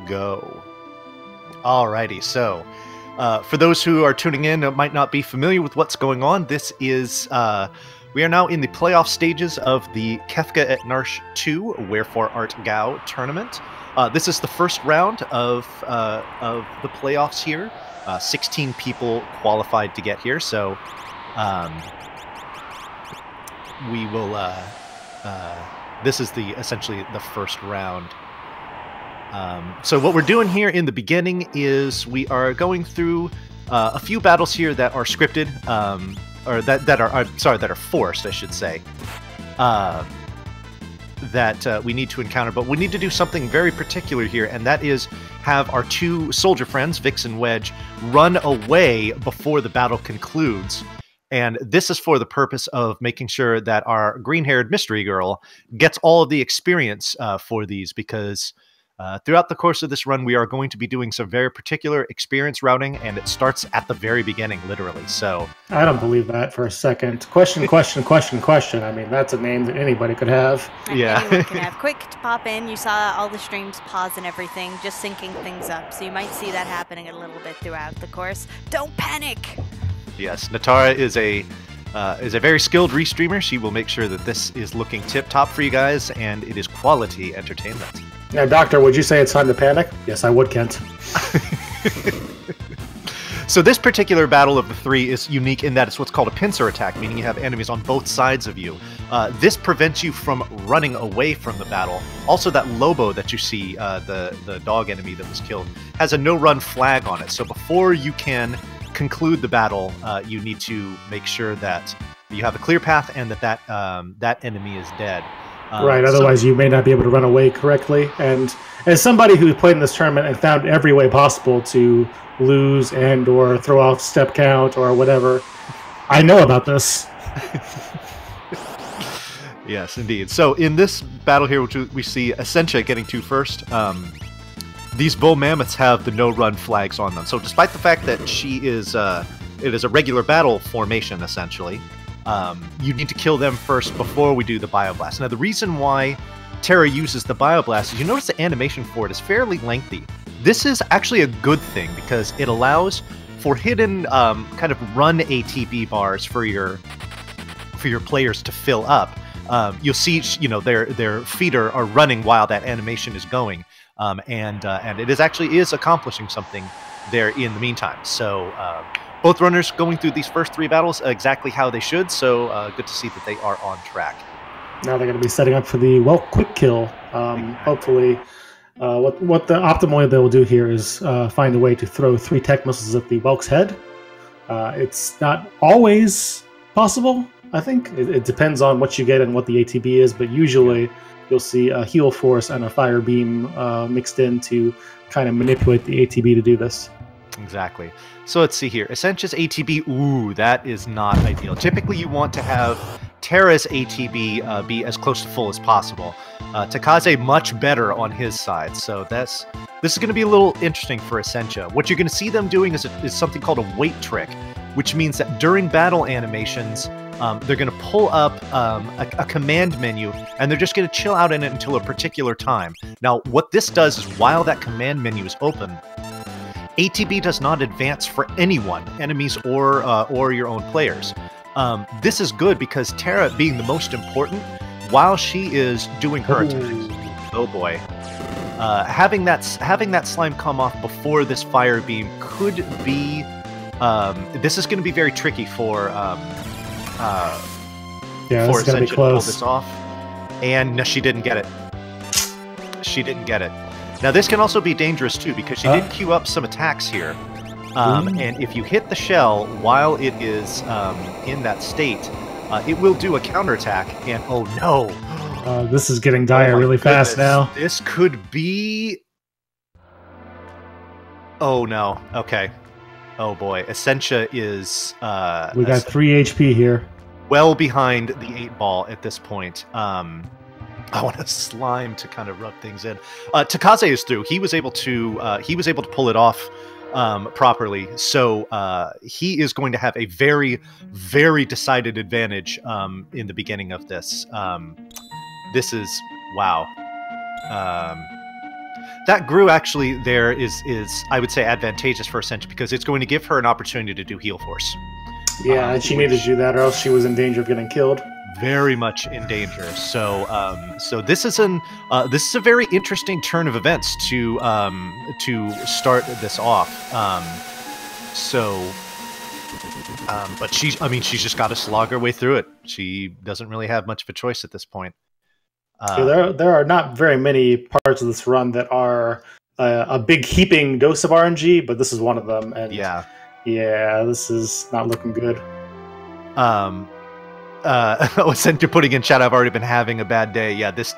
go. Alrighty, so for those who are tuning in and might not be familiar with what's going on, this is we are now in the playoff stages of the Kefka at Narshe 2 Wherefore Art Gao tournament. This is the first round of the playoffs here. 16 people qualified to get here, so we will. This is essentially the first round. So what we're doing here in the beginning is we are going through a few battles here that are scripted, or that are forced, I should say. That we need to encounter, but we need to do something very particular here, and that is have our two soldier friends, Vix and Wedge, run away before the battle concludes. And this is for the purpose of making sure that our green-haired mystery girl gets all of the experience for these, because throughout the course of this run, we are going to be doing some very particular experience routing, and it starts at the very beginning, literally. So I don't believe that for a second. Question, question, question, question. I mean, that's a name that anybody could have. Yeah. Anyone can have. Quick to pop in. You saw all the streams pause and everything, just syncing things up. So you might see that happening a little bit throughout the course. Don't panic! Yes, Natara is a very skilled restreamer. She will make sure that this is looking tip-top for you guys, and it is quality entertainment. Now, Doctor, would you say it's time to panic? Yes, I would, Kent. So this particular battle of the three is unique in that it's what's called a pincer attack, meaning you have enemies on both sides of you. This prevents you from running away from the battle. Also, that Lobo that you see, the dog enemy that was killed, has a no-run flag on it. So before you can conclude the battle, you need to make sure that you have a clear path and that enemy is dead. Right, otherwise you may not be able to run away correctly. And as somebody who played in this tournament and found every way possible to lose and or throw off step count or whatever, I know about this. Yes, indeed. So in this battle here, which we see Essentia getting to first, these bull mammoths have the no-run flags on them. So despite the fact that it is a regular battle formation, essentially, you need to kill them first before we do the Bioblast. Now, the reason why Terra uses the Bioblast is you notice the animation for it is fairly lengthy. This is actually a good thing because it allows for hidden kind of run ATB bars for your players to fill up. You'll see, their feet are running while that animation is going. And it is accomplishing something there in the meantime. So both runners going through these first three battles exactly how they should. So good to see that they are on track. Now they're going to be setting up for the quick kill. Hopefully, what the optimally they will do here is find a way to throw 3 tech missiles at the Welk's head. It's not always possible. I think it depends on what you get and what the ATB is, but usually you'll see a heal force and a fire beam mixed in to kind of manipulate the ATB to do this. Exactly. So let's see here. Essentia's ATB, ooh, that is not ideal. Typically you want to have Terra's ATB be as close to full as possible. Takaze much better on his side, so this is going to be a little interesting for Essentia. What you're going to see them doing is something called a wait trick, which means that during battle animations, they're going to pull up a command menu, and they're just going to chill out in it until a particular time. Now, what this does is while that command menu is open, ATB does not advance for anyone, enemies or your own players. This is good because Terra, being the most important, while she is doing her attacks, oh boy, having that slime come off before this fire beam could be. This is going to be very tricky for. For Essentia to pull this off, and no, she didn't get it. She didn't get it. Now this can also be dangerous too because she did queue up some attacks here, and if you hit the shell while it is in that state, it will do a counterattack. And oh no, this is getting dire really fast now. This could be. Oh no. Okay. Oh boy, Essentia is. We got 3 HP here. Well behind the 8-ball at this point. I want a slime to kind of rub things in. Takaze is through. He was able to pull it off properly. So he is going to have a very, very decided advantage in the beginning of this. This is wow. that Gru actually there is I would say advantageous for Essentia because it's going to give her an opportunity to do heal force. Yeah, and she needed to do that, or else she was in danger of getting killed. Very much in danger. So, so this is a very interesting turn of events to start this off. But she's just got to slog her way through it. She doesn't really have much of a choice at this point. So there are not very many parts of this run that are a big heaping dose of RNG, but this is one of them. And yeah, this is not looking good. Essentia putting in chat, I've already been having a bad day. Yeah, this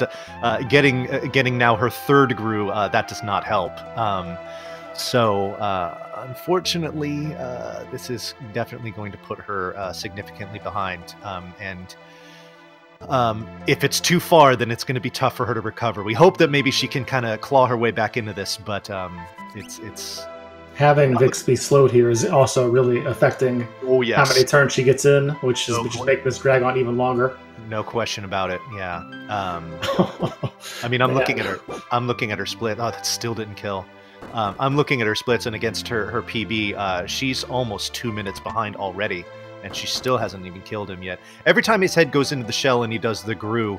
getting now her third Gru, that does not help. Unfortunately, this is definitely going to put her significantly behind. If it's too far, then it's going to be tough for her to recover. We hope that maybe she can kind of claw her way back into this, but it's having Vix be slowed here is also really affecting how many turns she gets in, which is making this drag on even longer. No question about it. Yeah. I mean, I'm looking at her. I'm looking at her split. Oh, that still didn't kill. I'm looking at her splits, and against her PB, she's almost 2 minutes behind already, and she still hasn't even killed him yet. Every time his head goes into the shell and he does the Gru,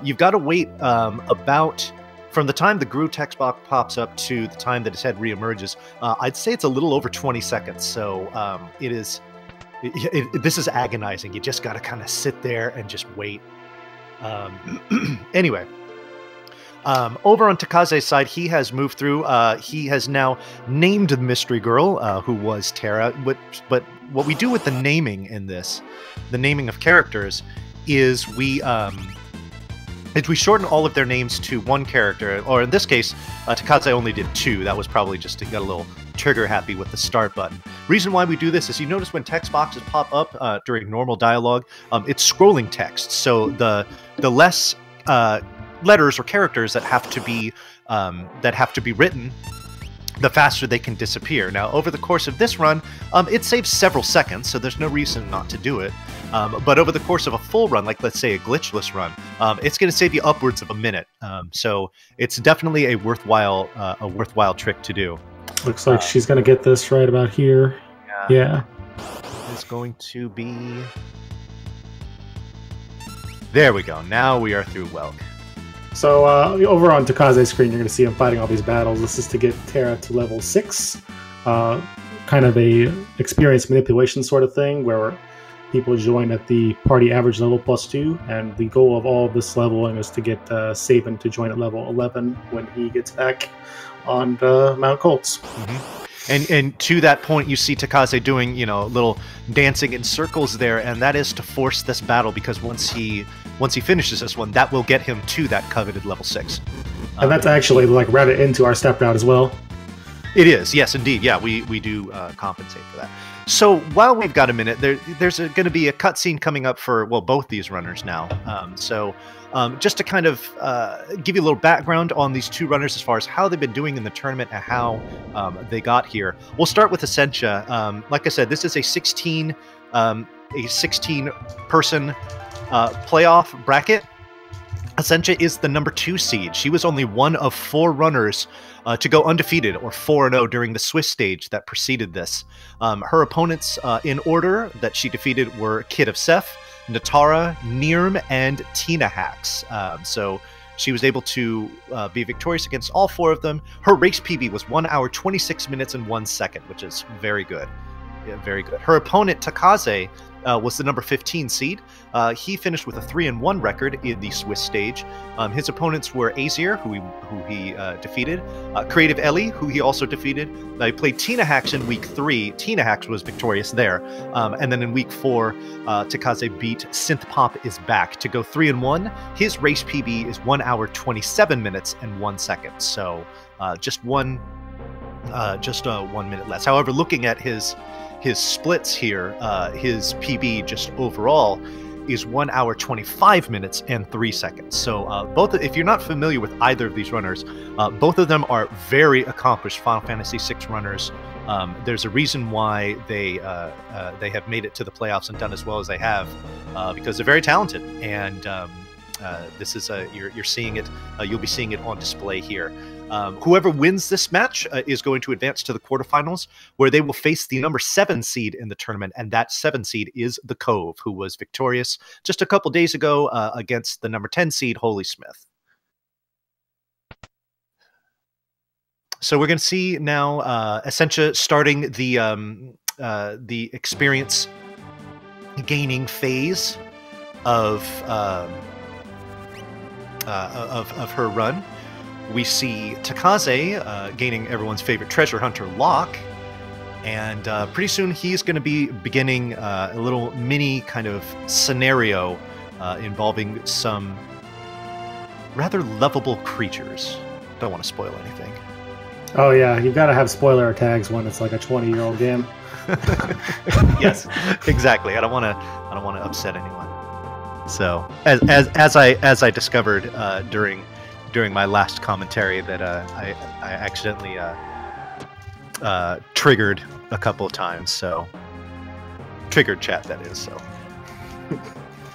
you've got to wait about from the time the Gru text box pops up to the time that his head reemerges. I'd say it's a little over 20 seconds. So this is agonizing. You just got to kind of sit there and just wait. Anyway. Over on Takaze's side, he has moved through. He has now named the mystery girl, who was Terra. But what we do with the naming in this, the naming of characters, is we shorten all of their names to one character. Or in this case, Takaze only did 2. That was probably just to get a little trigger happy with the start button. Reason why we do this is you notice when text boxes pop up during normal dialogue, it's scrolling text. So the less letters or characters that have to be written, the faster they can disappear. Now, over the course of this run, it saves several seconds, so there's no reason not to do it. But over the course of a full run, like let's say a glitchless run, it's going to save you upwards of a minute. So it's definitely a worthwhile trick to do. Looks like she's going to get this right about here. Yeah. It's going to be... There we go. Now we are through Welk. So over on Takaze's screen, you're going to see him fighting all these battles. This is to get Terra to level 6. Kind of a experience manipulation sort of thing, where people join at the party average level +2, and the goal of all of this leveling is to get Sabin to join at level 11 when he gets back on Mount Colts. Mm-hmm. And to that point, you see Takaze doing, little dancing in circles there, and that is to force this battle, because once he finishes this one, that will get him to that coveted level 6. And that's actually like routed into our step route as well. It is, yes, indeed. Yeah, we do compensate for that. So while we've got a minute, there's going to be a cutscene coming up for, both these runners now. Just to kind of give you a little background on these two runners as far as how they've been doing in the tournament and how they got here. We'll start with Essentia. Like I said, this is a 16 person playoff bracket. Essentia is the number 2 seed. She was only one of 4 runners to go undefeated, or 4-0, during the Swiss stage that preceded this. Her opponents in order that she defeated were Kid of Seth, Natara, Nirm, and Tina Hacks. So she was able to be victorious against all 4 of them. Her race PB was 1 hour, 26 minutes, and 1 second, which is very good. Yeah, very good. Her opponent, Takaze, was the number 15 seed. He finished with a 3-1 record in the Swiss stage. His opponents were Azir, who he defeated, Creative Ellie, who he also defeated. He played Tina Hacks in week 3. Tina Hacks was victorious there. And then in week 4, Takaze beat Synth Pop is Back to go 3-1. His race PB is 1 hour, 27 minutes, and 1 second. So just 1 minute less. However, looking at his splits here, his PB just overall is 1 hour, 25 minutes, and 3 seconds. So if you're not familiar with either of these runners, both of them are very accomplished Final Fantasy VI runners. There's a reason why they have made it to the playoffs and done as well as they have, because they're very talented. And this is you're seeing it. You'll be seeing it on display here. Whoever wins this match is going to advance to the quarterfinals, where they will face the number 7 seed in the tournament, and that 7 seed is the Cove, who was victorious just a couple days ago against the number 10 seed, Holy Smith. So we're going to see now Essentia starting the experience gaining phase of her run. We see Takaze gaining everyone's favorite treasure hunter, Locke, and pretty soon he's going to be beginning a little mini kind of scenario involving some rather lovable creatures. Don't want to spoil anything. Oh yeah, you've got to have spoiler tags when it's like a 20-year-old game. Yes, exactly. I don't want to upset anyone. So as I discovered during my last commentary that I accidentally triggered a couple of times. So triggered chat, that is. So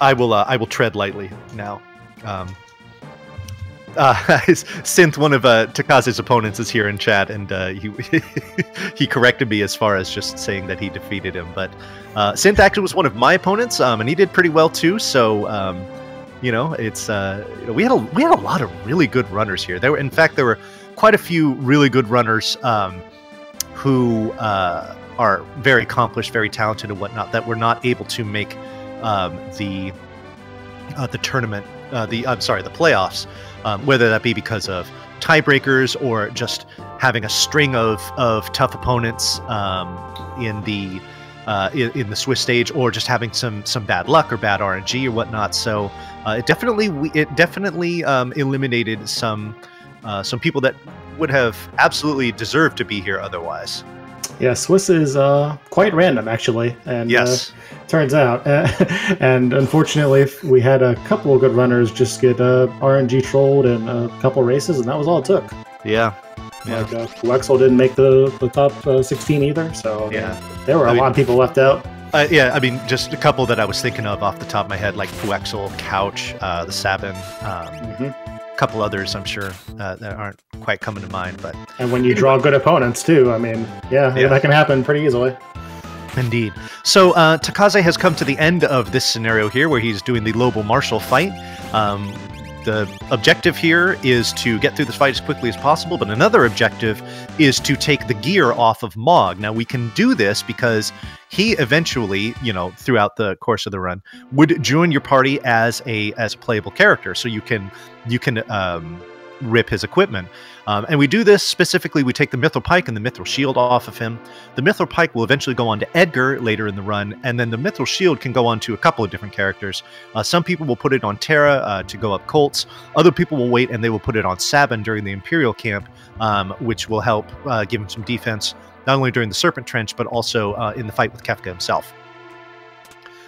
I will tread lightly now. Synth, one of Takaze's opponents, is here in chat, and he corrected me as far as just saying that he defeated him. But Synth actually was one of my opponents, and he did pretty well too. So it's we had a lot of really good runners here. In fact, there were quite a few really good runners who are very accomplished, very talented, and whatnot, that were not able to make the tournament. The playoffs, whether that be because of tiebreakers or just having a string of tough opponents in the Swiss stage, or just having some bad luck or bad RNG or whatnot. So it definitely eliminated some people that would have absolutely deserved to be here otherwise. Yeah, Swiss is quite random, actually. And yes. Turns out. And unfortunately, we had a couple of good runners just get RNG trolled in a couple races, and that was all it took. Yeah. Like, Wexel didn't make the top 16 either, so yeah, there were a lot of people left out. Yeah, I mean, just a couple that I was thinking of off the top of my head, like Wexel, Couch, the Sabin, a couple others, I'm sure, that aren't quite coming to mind. But and when you draw good opponents, too, I mean, yeah, that can happen pretty easily. Indeed. So Takaze has come to the end of this scenario here, where he's doing the Lobo Marshall fight. The objective here is to get through this fight as quickly as possible, but another objective is to take the gear off of Mog. Now, we can do this because he eventually, throughout the course of the run, would join your party as a playable character, so you can rip his equipment. And we do this specifically, we take the Mithril Pike and the Mithril Shield off of him. The Mithril Pike will eventually go on to Edgar later in the run, and then the Mithril Shield can go on to a couple of different characters. Some people will put it on Terra to go up Colts. Other people will wait and they will put it on Sabin during the Imperial camp, which will help give him some defense, not only during the Serpent Trench, but also in the fight with Kefka himself.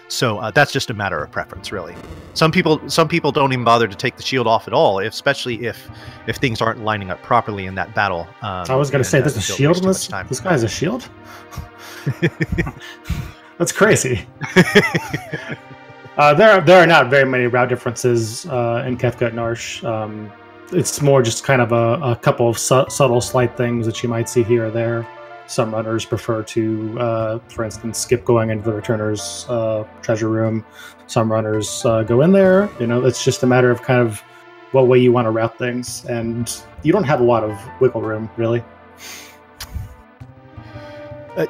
So that's just a matter of preference, really. Some people don't even bother to take the shield off at all, especially if things aren't lining up properly in that battle. I was going to say, there's a shield in this. This guy has a shield. That's crazy. There are not very many route differences in Kefka at Narshe. It's more just kind of a couple of subtle, slight things that you might see here or there. Some runners prefer to, for instance, skip going into the returner's treasure room. Some runners go in there. It's just a matter of kind of what way you want to route things, and you don't have a lot of wiggle room, really.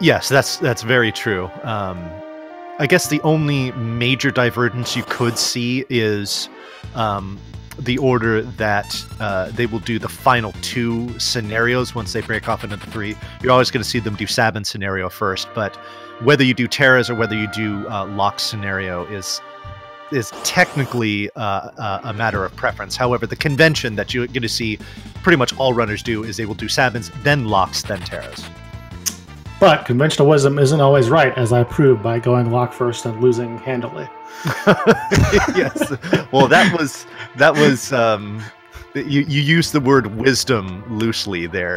Yes, that's very true. I guess the only major divergence you could see is the order that they will do the final 2 scenarios once they break off into the 3. You're always going to see them do Sabin scenario first, but whether you do Terra's or whether you do Locke's scenario is technically a matter of preference. However, the convention that you're going to see pretty much all runners do is they will do Sabins, then Locke's, then Terra's. But conventional wisdom isn't always right, as I proved by going Locke first and losing handily. Yes. Well, that was you used the word wisdom loosely there,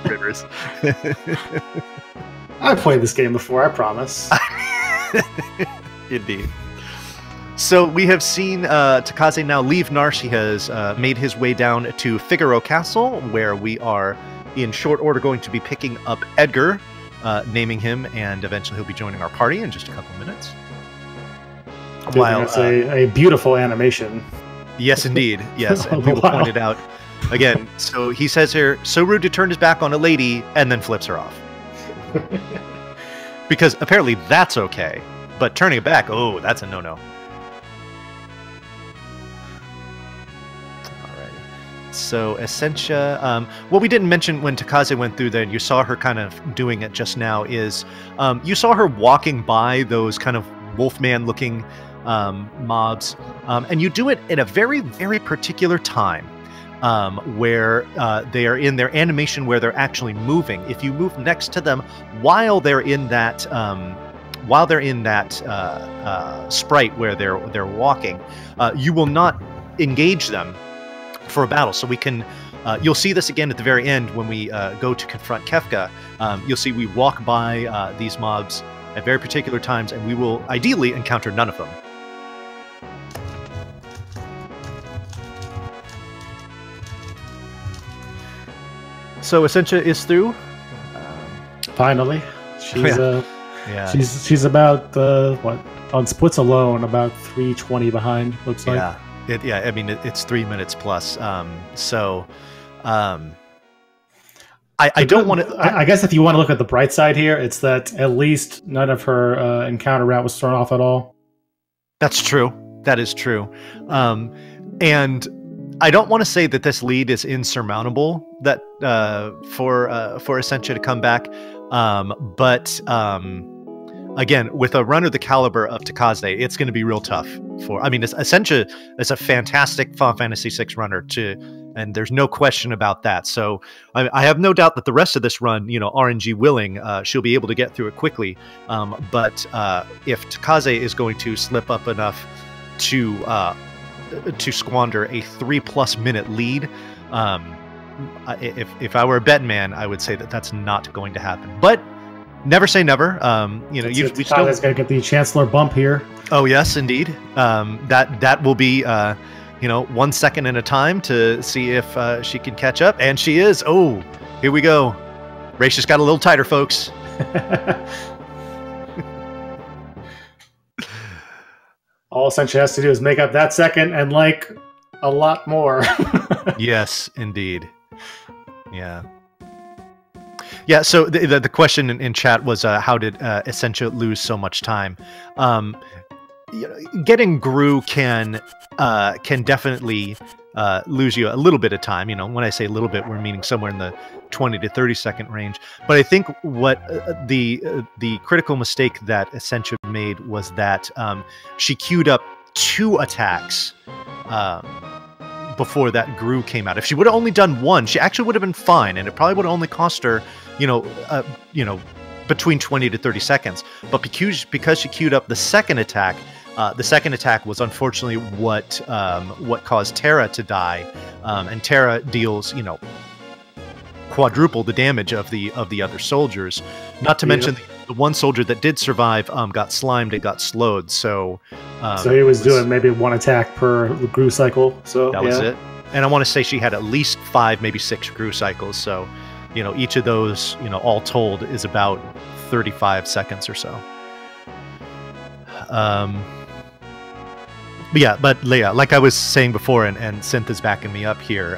Rivers. I've played this game before, I promise. Indeed. So we have seen Takaze now leave Narshe. He has made his way down to Figaro Castle, where we are in short order going to be picking up Edgar, naming him, and eventually he'll be joining our party in just a couple minutes. While that's a beautiful animation. Yes, indeed. Yes, and we will point it out again. So he says here, so rude to turn his back on a lady and then flips her off. Because apparently that's okay, but turning it back, oh, that's a no-no. So Essentia, what we didn't mention when Takaze went through there, and you saw her kind of doing it just now, is you saw her walking by those kind of wolfman-looking mobs, and you do it at a very, very particular time, where they are in their animation where they're actually moving. If you move next to them while they're in that sprite where they're walking, you will not engage them for a battle. So we can, you'll see this again at the very end when we go to confront Kefka. You'll see we walk by these mobs at very particular times, and we will ideally encounter none of them. So Essentia is through. Finally, she's yeah. she's about what, on splits alone, about 320 behind. Looks like. Yeah. I mean, it's 3 minutes plus. I don't want to. I guess if you want to look at the bright side here, it's that at least none of her encounter route was thrown off at all. That's true. That is true. And I don't want to say that this lead is insurmountable. That for Essentia to come back, but. Again, with a runner the caliber of Takaze, it's going to be real tough for. I mean, Essentia is a fantastic Final Fantasy VI runner, and there's no question about that. So I have no doubt that the rest of this run, RNG willing, she'll be able to get through it quickly. But if Takaze is going to slip up enough to squander a 3+ minute lead, if I were a betting man, I would say that that's not going to happen. But never say never. We still got to get the Chancellor bump here. Oh yes, indeed. That will be 1 second at a time to see if she can catch up, and she is. Oh, here we go. Race just got a little tighter, folks. All Essentia has to do is make up that second, and like a lot more. Yes, indeed. Yeah. Yeah, so the question in chat was how did Essentia lose so much time? Getting Gru can definitely lose you a little bit of time. When I say a little bit, we're meaning somewhere in the 20 to 30 second range. But I think what the critical mistake that Essentia made was that she queued up 2 attacks before that Gru came out. If she would have only done 1, she actually would have been fine, and it probably would have only cost her, between 20 to 30 seconds. But because she queued up the second attack was unfortunately what caused Terra to die, and Terra deals, quadruple the damage of the other soldiers. Not to mention the one soldier that did survive got slimed and got slowed. So he was doing maybe 1 attack per Gru cycle. So that was it. And I want to say she had at least 5, maybe 6 Gru cycles. So each of those, all told, is about 35 seconds or so. But like I was saying before, and Synth is backing me up here,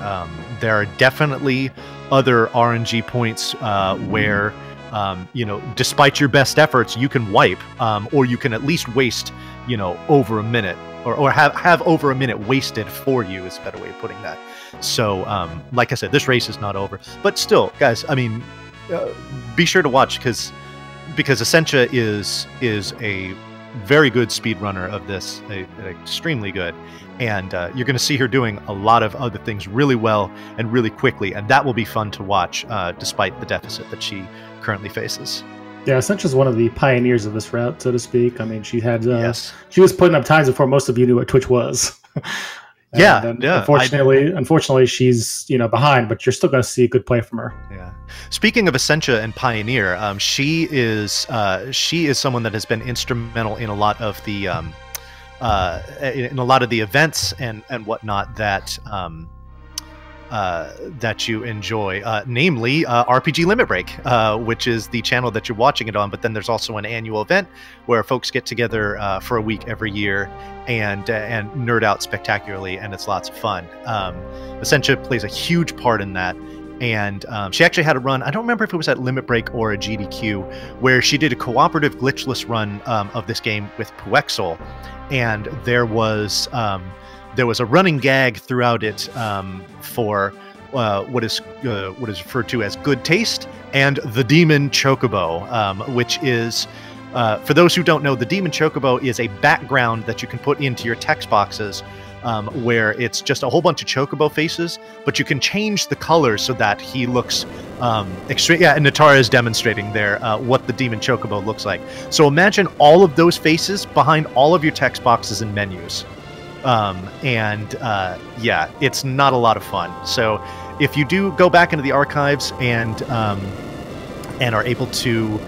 there are definitely other RNG points where, despite your best efforts, you can wipe, or you can at least waste, over a minute, or have over a minute wasted for you is a better way of putting that. So, like I said, this race is not over. But still, guys, I mean, be sure to watch, because Essentia is a very good speedrunner of this, extremely good, and you're going to see her doing a lot of other things really well and really quickly, and that will be fun to watch, despite the deficit that she currently faces. Yeah, Essentia's one of the pioneers of this route, so to speak. I mean, she had yes. She was putting up times before most of you knew what Twitch was. Yeah. Unfortunately, she's behind, but you're still going to see a good play from her. Yeah. Speaking of Essentia and Pioneer, she is someone that has been instrumental in a lot of the in a lot of the events and whatnot that that you enjoy, namely RPG Limit Break, which is the channel that you're watching it on. But then there's also an annual event where folks get together for a week every year and nerd out spectacularly, and it's lots of fun. Essentia plays a huge part in that. And she actually had a run, I don't remember if it was at Limit Break or a GDQ, where she did a cooperative glitchless run of this game with Puexel. And there was a running gag throughout it for what is referred to as good taste and the Demon Chocobo, which is, for those who don't know, the Demon Chocobo is a background that you can put into your text boxes, where it's just a whole bunch of Chocobo faces, but you can change the colors so that he looks extreme. Yeah, and Natara is demonstrating there what the Demon Chocobo looks like. So imagine all of those faces behind all of your text boxes and menus. Yeah, it's not a lot of fun. So if you do go back into the archives and are able to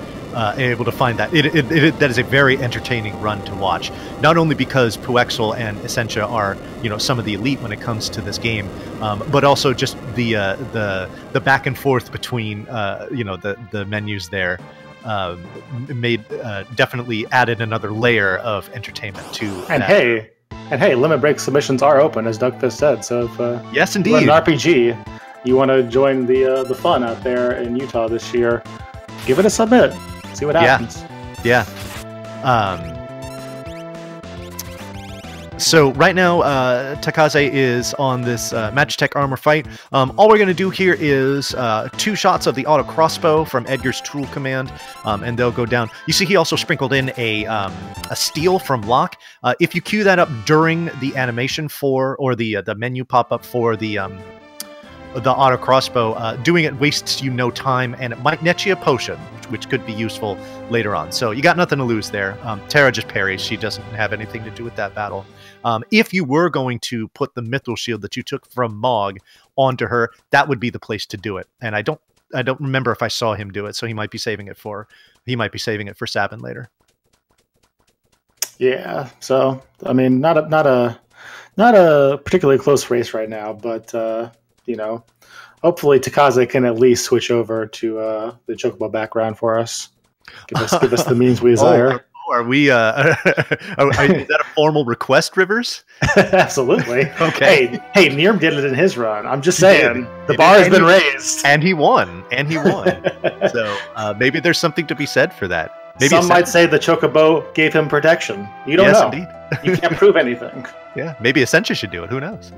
find that, that is a very entertaining run to watch. Not only because Puexel and Essentia are, you know, some of the elite when it comes to this game, but also just the back and forth between you know, the menus there definitely added another layer of entertainment to that. And hey, Limit Break submissions are open, as Dougfist said. So if yes, indeed, you're an RPG, you want to join the fun out there in Utah this year, give it a submit. See what happens. Yeah. So right now, Takaze is on this Magitech armor fight. All we're going to do here is 2 shots of the auto crossbow from Edgar's tool command, and they'll go down. You see he also sprinkled in a steal from Locke. If you queue that up during the animation for, or the menu pop-up for the auto crossbow, doing it wastes you no time, and it might net you a potion, which could be useful later on. So you got nothing to lose there. Tara just parries. She doesn't have anything to do with that battle. If you were going to put the Mithril shield that you took from Mog onto her, that would be the place to do it. And I don't remember if I saw him do it, so he might be saving it for Sabin later. Yeah. So I mean, not a particularly close race right now, but you know, hopefully Takaze can at least switch over to the Chocobo background for us. Give us the means we desire. Are we? Is that a formal request, Rivers? Absolutely. Okay. Hey, Nirm did it in his run. I'm just saying the bar has been raised, and he won. So maybe there's something to be said for that. Maybe some might say the Chocobo gave him protection. You don't know. Indeed. You can't prove anything. Yeah, maybe Essentia should do it. Who knows?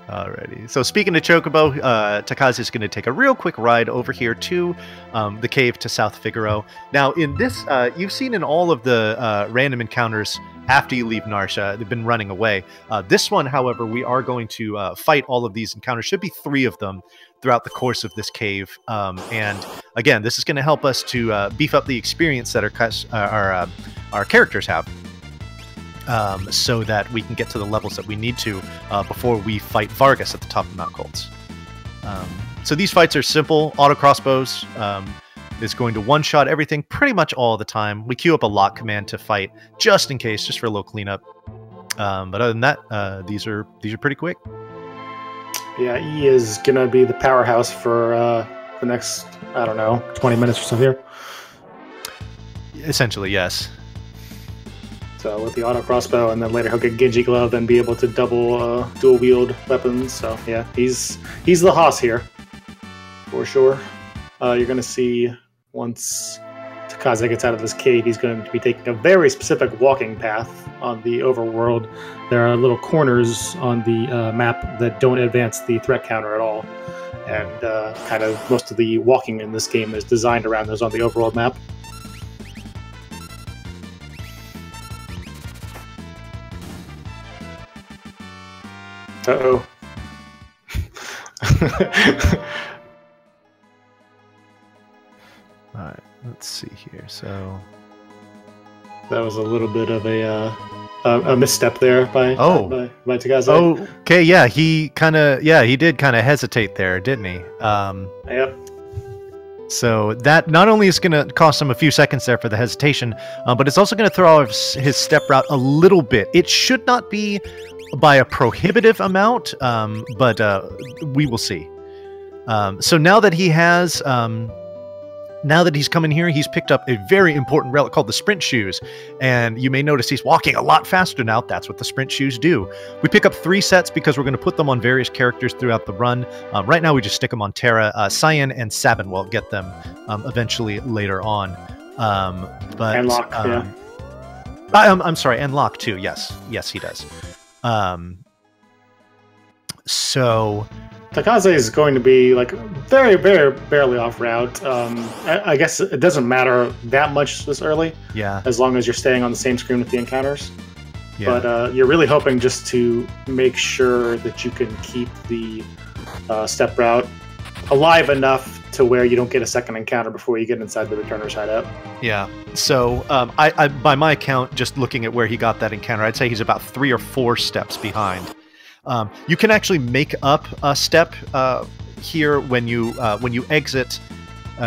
Alrighty. So speaking of Chocobo, Takaze is going to take a real quick ride over here to the cave to South Figaro. Now, in this, you've seen in all of the random encounters after you leave Narshe, they've been running away. This one, however, we are going to fight all of these encounters. Should be 3 of them throughout the course of this cave. And again, this is going to help us to beef up the experience that our characters have. So that we can get to the levels that we need to before we fight Vargas at the top of Mount Colts. So these fights are simple. Auto crossbows is going to one-shot everything pretty much all the time. We queue up a lock command to fight just in case, just for a little cleanup. But other than that, these are pretty quick. Yeah, E is gonna be the powerhouse for the next, I don't know, 20 minutes or so here. Essentially, yes. So with the auto crossbow, and then later he'll get Genji glove and be able to dual wield weapons. So yeah, he's the hoss here for sure. You're gonna see once Takaze gets out of this cave, he's going to be taking a very specific walking path on the overworld. There are little corners on the map that don't advance the threat counter at all, and kind of most of the walking in this game is designed around those on the overworld map. Uh-oh. Alright, let's see here. So that was a little bit of a misstep there by Takaze. Oh, okay, yeah, he did kind of hesitate there, didn't he? Yep. So that not only is going to cost him a few seconds there for the hesitation, but it's also going to throw off his step route a little bit. It should not be by a prohibitive amount, but we will see. So now that he has... now that he's come in here, he's picked up a very important relic called the sprint shoes. And you may notice he's walking a lot faster now. That's what the sprint shoes do. We pick up 3 sets because we're going to put them on various characters throughout the run. Right now, we just stick them on Terra. Cyan and Sabin will get them eventually later on. And Locke, yeah. I'm sorry, and Locke too. Yes, he does. So... Takaze is going to be like very, very barely off route. I guess it doesn't matter that much this early. Yeah. As long as you're staying on the same screen with the encounters. Yeah. But you're really hoping just to make sure that you can keep the step route alive enough to where you don't get a second encounter before you get inside the returner's hideout. Yeah. So I by my count, just looking at where he got that encounter, I'd say he's about 3 or 4 steps behind. You can actually make up a step here when you exit,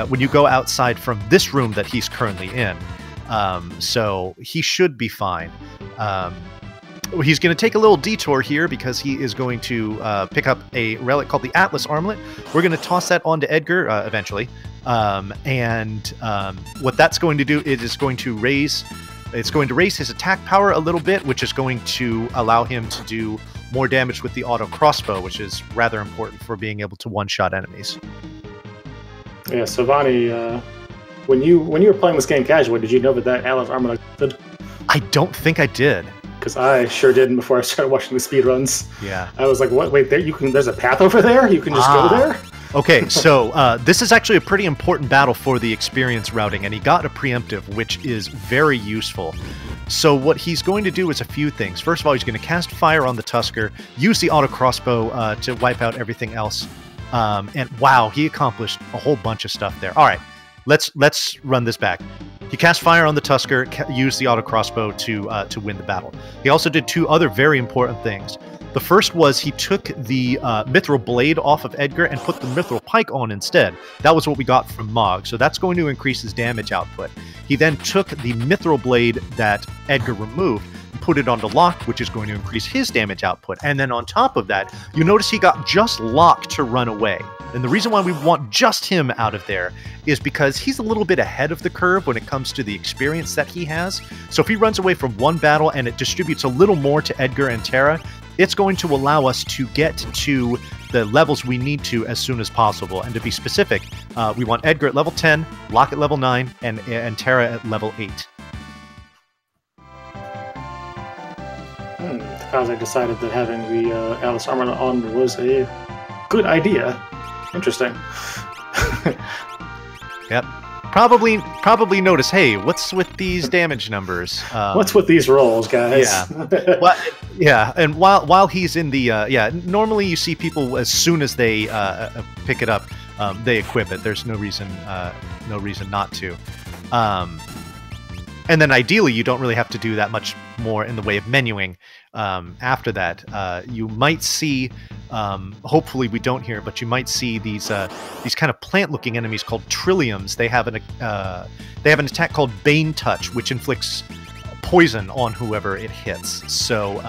when you go outside from this room that he's currently in. So he should be fine. He's going to take a little detour here because he is going to pick up a relic called the Atlas Armlet. We're going to toss that onto Edgar eventually. And what that's going to do is it's going to raise his attack power a little bit, which is going to allow him to do more damage with the auto crossbow, which is rather important for being able to one-shot enemies. Yeah, so Vani, when you were playing this game casually, did you know that Atlas Armlet existed? I don't think I did. Because I sure didn't before I started watching the speedruns. Yeah. I was like, what? Wait, there's a path over there? You can just go there? Okay, so this is actually a pretty important battle for the experience routing, and he got a preemptive, which is very useful. So what he's going to do is a few things. First of all, he's going to cast fire on the Tusker, use the auto crossbow to wipe out everything else. And wow, he accomplished a whole bunch of stuff there. All right, let's run this back. He cast fire on the Tusker, used the auto crossbow to win the battle. He also did 2 other very important things. The first was he took the Mithril Blade off of Edgar and put the Mithril Pike on instead. That was what we got from Mog, so that's going to increase his damage output. He then took the Mithril Blade that Edgar removed and put it onto Locke, which is going to increase his damage output. And then on top of that, you notice he got just Locke to run away. And the reason why we want just him out of there is because he's a little bit ahead of the curve when it comes to the experience that he has. So if he runs away from one battle and it distributes a little more to Edgar and Terra, it's going to allow us to get to the levels we need to as soon as possible. And to be specific, we want Edgar at level 10, Locke at level 9, and Terra at level 8. Takaze decided that having the Atlas Armlet on was a good idea. Interesting. Yep. Probably notice, hey, what's with these damage numbers? What's with these rolls, guys? Yeah. Well, yeah, and while he's in the normally you see people as soon as they pick it up, they equip it. There's no reason not to. And then ideally, you don't really have to do that much more in the way of menuing. After that, you might see, hopefully we don't here, but you might see these kind of plant-looking enemies called Trilliums. They have an attack called Bane Touch, which inflicts poison on whoever it hits. So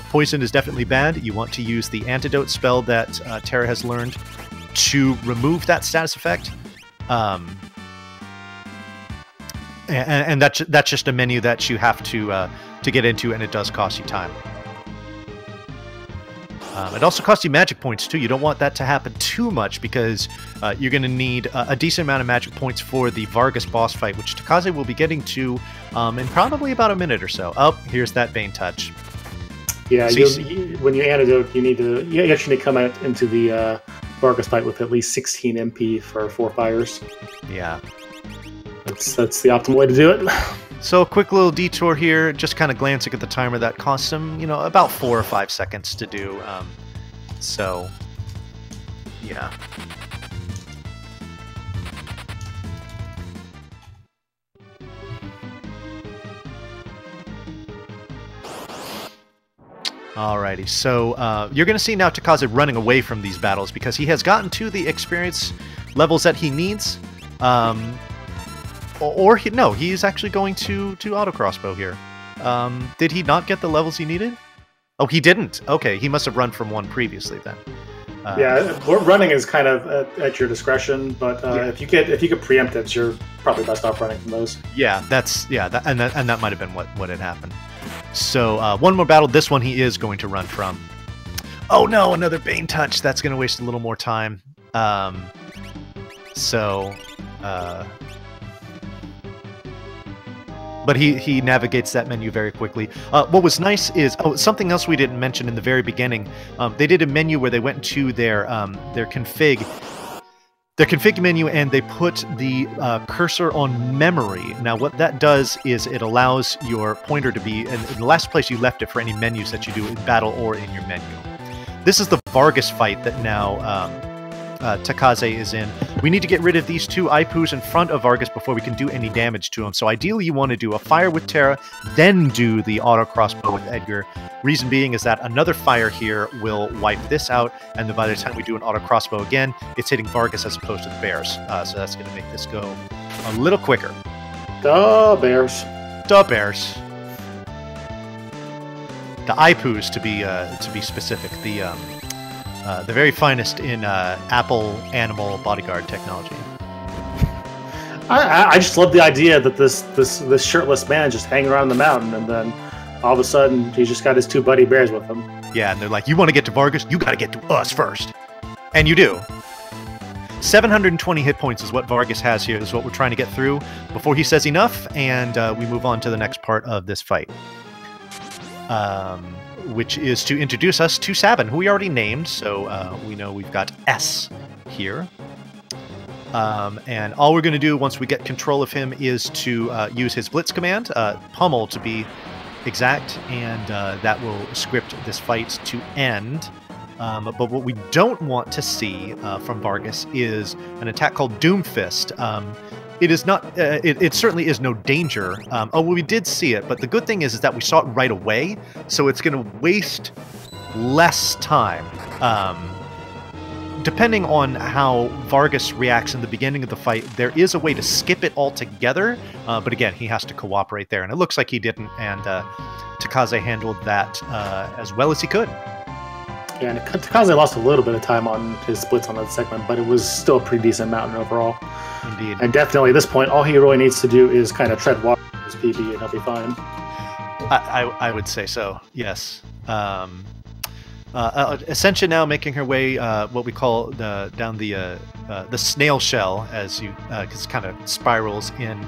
poison is definitely bad. You want to use the antidote spell that Terra has learned to remove that status effect. And that's just a menu that you have to get into, and it does cost you time. It also costs you magic points too. You don't want that to happen too much because you're going to need a decent amount of magic points for the Vargas boss fight, which Takaze will be getting to in probably about a minute or so. Oh, here's that Bane Touch. Yeah, when you antidote, you actually come out into the Vargas fight with at least 16 MP for 4 fires. Yeah. That's the optimal way to do it. So a quick little detour here, just kind of glancing at the timer. That costs him, about 4 or 5 seconds to do. So, yeah. Alrighty, so you're going to see now Takaze running away from these battles because he has gotten to the experience levels that he needs. No, he's actually going to auto crossbow here. Did he not get the levels he needed? Oh, he didn't. Okay, he must have run from one previously then. Yeah, running is kind of at your discretion, but if you get preemptives, you're probably best off running from those. Yeah, that might have been what had happened. So one more battle. This one he is going to run from. Oh no, another Bane touch. That's going to waste a little more time. But he navigates that menu very quickly. What was nice is something else we didn't mention in the very beginning. They did a menu where they went to their config menu and they put the cursor on memory. Now what that does is it allows your pointer to be in the last place you left it for any menus that you do in battle or in your menu. This is the Vargas fight that now Takaze is in. We need to get rid of these two Aipus in front of Vargas before we can do any damage to him. So ideally you want to do a fire with Terra, then do the auto crossbow with Edgar. Reason being is that another fire here will wipe this out, and then by the time we do an auto crossbow again, it's hitting Vargas as opposed to the bears. So that's going to make this go a little quicker. The bears. The bears. The Aipus to be specific. The very finest in Apple animal bodyguard technology. I just love the idea that this shirtless man just hanging around the mountain, and then all of a sudden he's just got his two buddy bears with him. Yeah, and they're like, "You want to get to Vargas? You got to get to us first," and you do. 720 hit points is what Vargas has here. Is what we're trying to get through before he says enough, and we move on to the next part of this fight. Which is to introduce us to Sabin, who we already named, so we know we've got S here. And all we're going to do once we get control of him is to use his Blitz command, Pummel to be exact, and that will script this fight to end. But what we don't want to see from Vargas is an attack called Doomfist. It is not. It certainly is no danger. We did see it, but the good thing is that we saw it right away, so it's going to waste less time. Depending on how Vargas reacts in the beginning of the fight, there is a way to skip it altogether. But again, he has to cooperate there, and it looks like he didn't. And Takaze handled that as well as he could. Yeah, and Takaze lost a little bit of time on his splits on that segment, but it was still a pretty decent mountain overall. Indeed. And definitely at this point, all he really needs to do is kind of tread water with his PB and he'll be fine. I would say so, yes. Essentia now making her way, what we call down the snail shell, as you, because it kind of spirals in.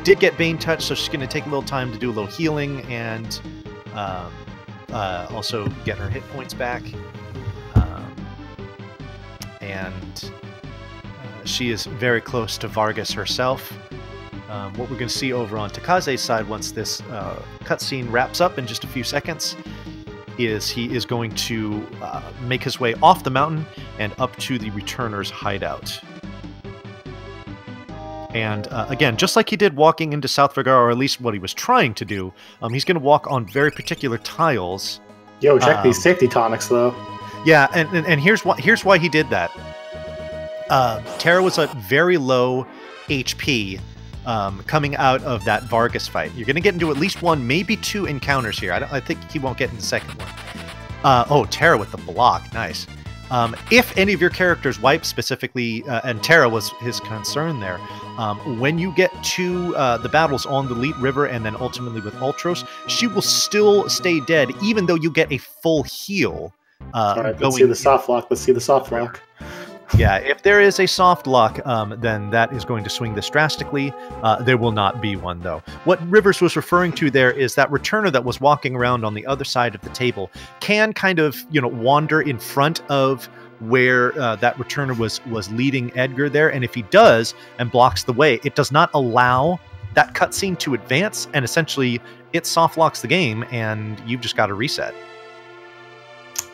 Did get Bane touch, so she's going to take a little time to do a little healing and also get her hit points back. And she is very close to Vargas herself. What we're going to see over on Takaze's side once this cutscene wraps up in just a few seconds is he is going to make his way off the mountain and up to the Returner's hideout. And again, just like he did walking into South Vergara, or at least what he was trying to do, he's going to walk on very particular tiles. Yo, check these safety tonics, though. Yeah, and here's why he did that. Terra was at very low HP coming out of that Vargas fight. You're going to get into at least one, maybe two encounters here. I think he won't get in the second one. Terra with the block. Nice. If any of your characters wipe specifically, and Terra was his concern there, when you get to the battles on the Leet River and then ultimately with Ultros, she will still stay dead even though you get a full heal. All right, let's see the soft lock. Let's see the soft lock. Yeah, if there is a soft lock, then that is going to swing this drastically. There will not be one, though. What Rivers was referring to there is that Returner that was walking around on the other side of the table can kind of, wander in front of where that Returner was leading Edgar there. And if he does and blocks the way, it does not allow that cutscene to advance. And essentially, it soft locks the game, and you've just got to reset.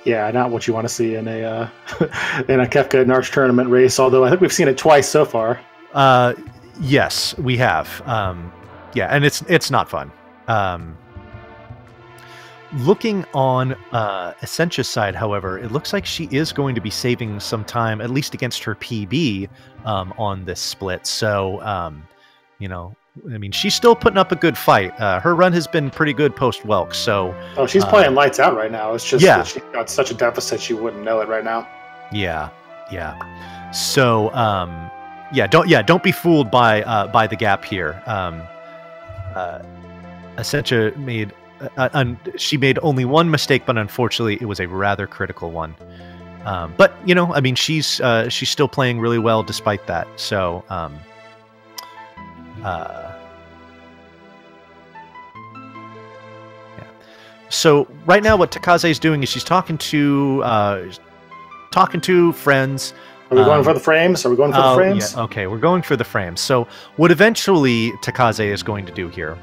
Yeah, not what you want to see in a in a Kefka Narshe tournament race. Although I think we've seen it twice so far. Yes, we have. Yeah, and it's not fun. Looking on Essentia's side, however, it looks like she is going to be saving some time, at least against her PB, on this split. So, you know, I mean, she's still putting up a good fight. Her run has been pretty good post-Welk, so... Oh, she's playing lights out right now. It's just that she's got such a deficit she wouldn't know it right now. Yeah, yeah. So, don't be fooled by the gap here. Essentia made... she made only one mistake, but unfortunately, it was a rather critical one. But you know, I mean, she's still playing really well despite that. So, yeah. So right now, what Takaze is doing is she's talking to friends. Are we going for the frames? Are we going for the frames? Yeah, okay, we're going for the frames. So what eventually Takaze is going to do here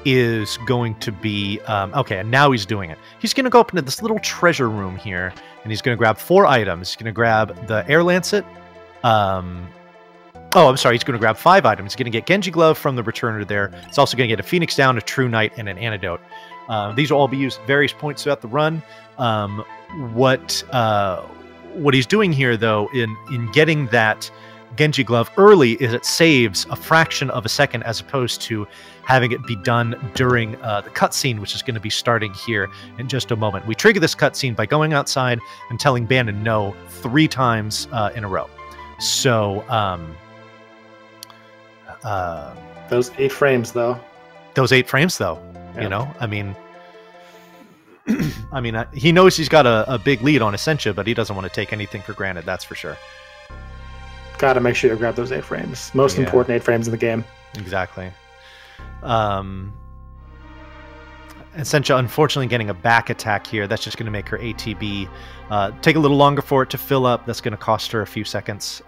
is going to be okay, and now he's doing it. He's going to go up into this little treasure room here, and he's going to grab 4 items. He's going to grab the Air Lancet. Oh, I'm sorry. He's going to grab 5 items. He's going to get Genji Glove from the Returner there. He's also going to get a Phoenix Down, a True Knight, and an Antidote. These will all be used at various points throughout the run. What he's doing here, though, in getting that Genji Glove early is it saves a fraction of a second as opposed to having it be done during the cutscene, which is going to be starting here in just a moment. We trigger this cutscene by going outside and telling Bannon no 3 times in a row. So, those 8 frames, though. Those 8 frames, though. Yeah. You know, I mean, he knows he's got a big lead on Essentia, but he doesn't want to take anything for granted. That's for sure. Got to make sure you grab those 8 frames. Most important 8 frames in the game. Exactly. Essentia, unfortunately, getting a back attack here. That's just going to make her ATB take a little longer for it to fill up. That's going to cost her a few seconds.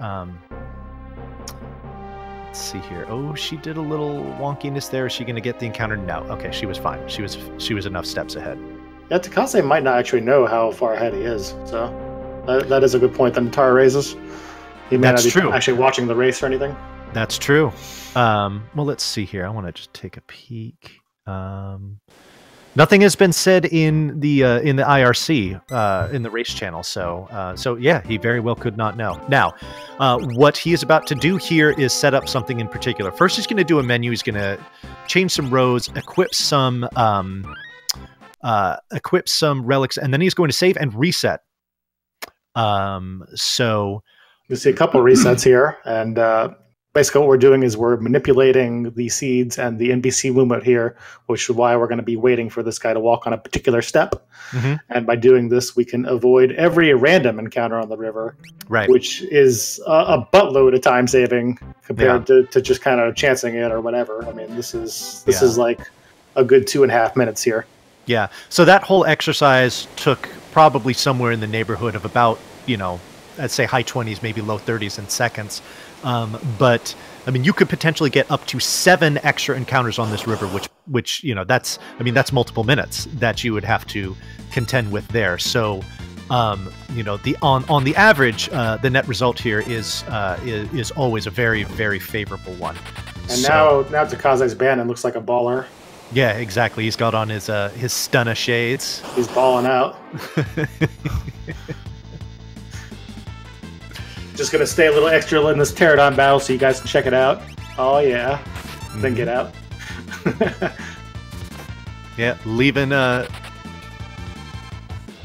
Let's see here. Oh, she did a little wonkiness there. Is she going to get the encounter? No. Okay, she was fine. She was enough steps ahead. Yeah, Takaze might not actually know how far ahead he is. So that is a good point that Natara raises. He may not be actually watching the race or anything. That's true. Well, let's see here. I want to just take a peek. Nothing has been said in the IRC in the race channel, so yeah, he very well could not know. Now, what he is about to do here is set up something in particular. First, he's going to do a menu. He's going to change some roads, equip some relics, and then he's going to save and reset. So you see a couple resets here, and basically what we're doing is we're manipulating the seeds and the NPC movement here, which is why we're going to be waiting for this guy to walk on a particular step. Mm-hmm. And by doing this, we can avoid every random encounter on the river, right? Which is a buttload of time saving compared to just kind of chancing it or whatever. I mean, this is like a good 2.5 minutes here. Yeah. So that whole exercise took probably somewhere in the neighborhood of about, I'd say high 20s, maybe low 30s in seconds. But I mean, you could potentially get up to 7 extra encounters on this river, which that's multiple minutes that you would have to contend with there. So, on the average, the net result here is always a very, very favorable one. And now Takaze's Bannon looks like a baller. Yeah, exactly. He's got on his stunner shades. He's balling out. Just gonna stay a little extra in this pterodon battle so you guys can check it out. Oh yeah, then get out. Yeah, leaving. There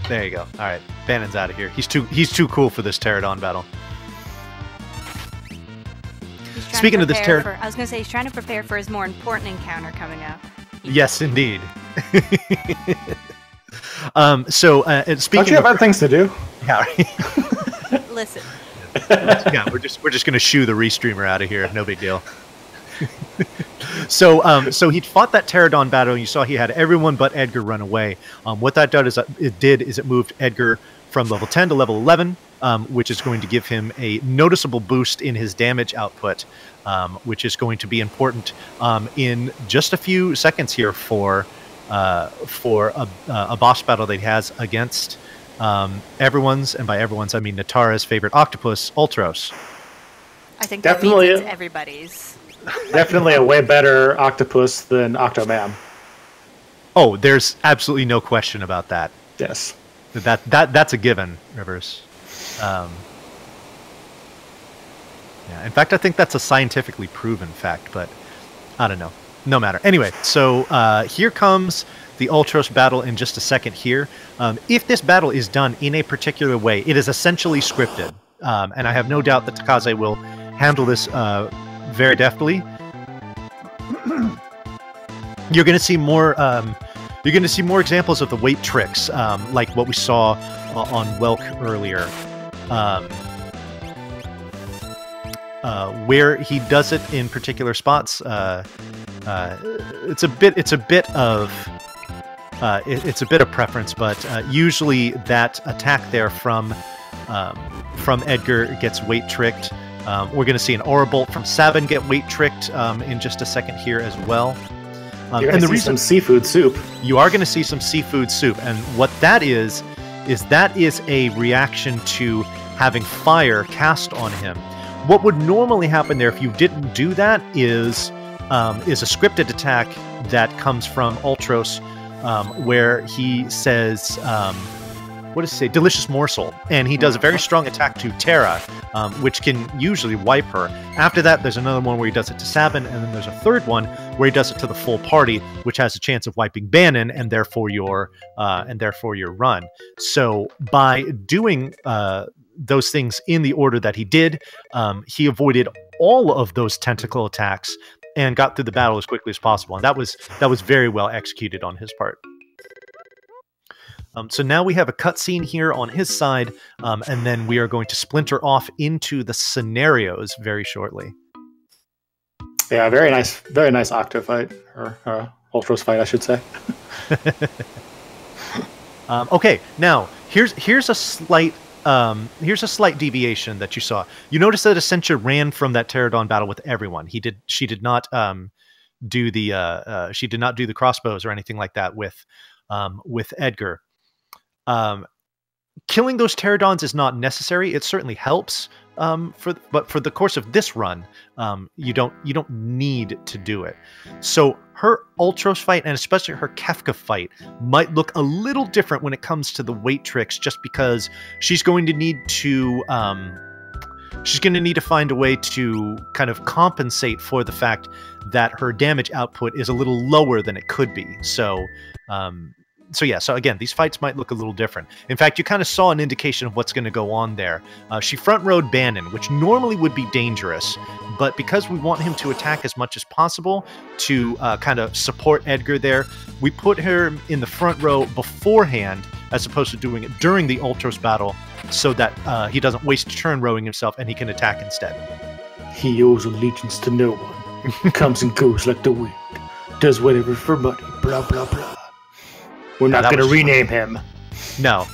you go. All right, Bannon's out of here. He's too cool for this pterodon battle. Speaking of this pterodon, I was gonna say he's trying to prepare for his more important encounter coming up. Yes, indeed. Speaking, don't you have other things to do? Yeah. Right. Listen. Yeah, we're just gonna shoo the restreamer out of here. No big deal. So he fought that pterodon battle, and you saw he had everyone but Edgar run away. What that did is it moved Edgar from level 10 to level 11, which is going to give him a noticeable boost in his damage output, which is going to be important in just a few seconds here for a boss battle that he has against everyone's, and by everyone's I mean Natara's favorite octopus, Ultros. I think that means it's everybody's. Definitely a way better octopus than Octoman. Oh, there's absolutely no question about that. Yes. That's a given, Rivers. Yeah. In fact, I think that's a scientifically proven fact, but I don't know. No matter. Anyway, so here comes the Ultros battle in just a second here. If this battle is done in a particular way, it is essentially scripted. And I have no doubt that Takaze will handle this very deftly. You're going to see more. You're going to see more examples of the weight tricks, like what we saw on Welk earlier, where he does it in particular spots. It's a bit of preference, but usually that attack there from Edgar gets weight tricked. We're going to see an aura bolt from Sabin get weight tricked in just a second here as well. You're going to see some seafood soup. You are going to see some seafood soup, and what that is a reaction to having fire cast on him. What would normally happen there if you didn't do that is a scripted attack that comes from Ultros, where he says, what does he say? Delicious morsel. And he does a very strong attack to Terra, which can usually wipe her. After that, there's another one where he does it to Sabin, and then there's a third one where he does it to the full party, which has a chance of wiping Bannon and therefore your run. So by doing those things in the order that he did, he avoided all of those tentacle attacks and got through the battle as quickly as possible. And that was very well executed on his part. So now we have a cutscene here on his side, and then we are going to splinter off into the scenarios very shortly. Yeah, very nice Octo fight, or Ultros fight, I should say. Okay, now here's a slight deviation that you saw. You notice that Essentia ran from that Pterodon battle with everyone. She did not do the crossbows or anything like that with Edgar. Killing those Pterodons is not necessary. It certainly helps, but for the course of this run, you don't need to do it. So her Ultros fight, and especially her Kefka fight, might look a little different when it comes to the weight tricks, just because she's going to need to find a way to kind of compensate for the fact that her damage output is a little lower than it could be. So again, these fights might look a little different. In fact, you kind of saw an indication of what's going to go on there. She front-rowed Bannon, which normally would be dangerous, but because we want him to attack as much as possible to kind of support Edgar there, we put her in the front row beforehand as opposed to doing it during the Ultros battle so that he doesn't waste a turn rowing himself and he can attack instead. He owes allegiance to no one. Comes and goes like the wind. Does whatever for money. Blah, blah, blah. We're not going to rename him. No.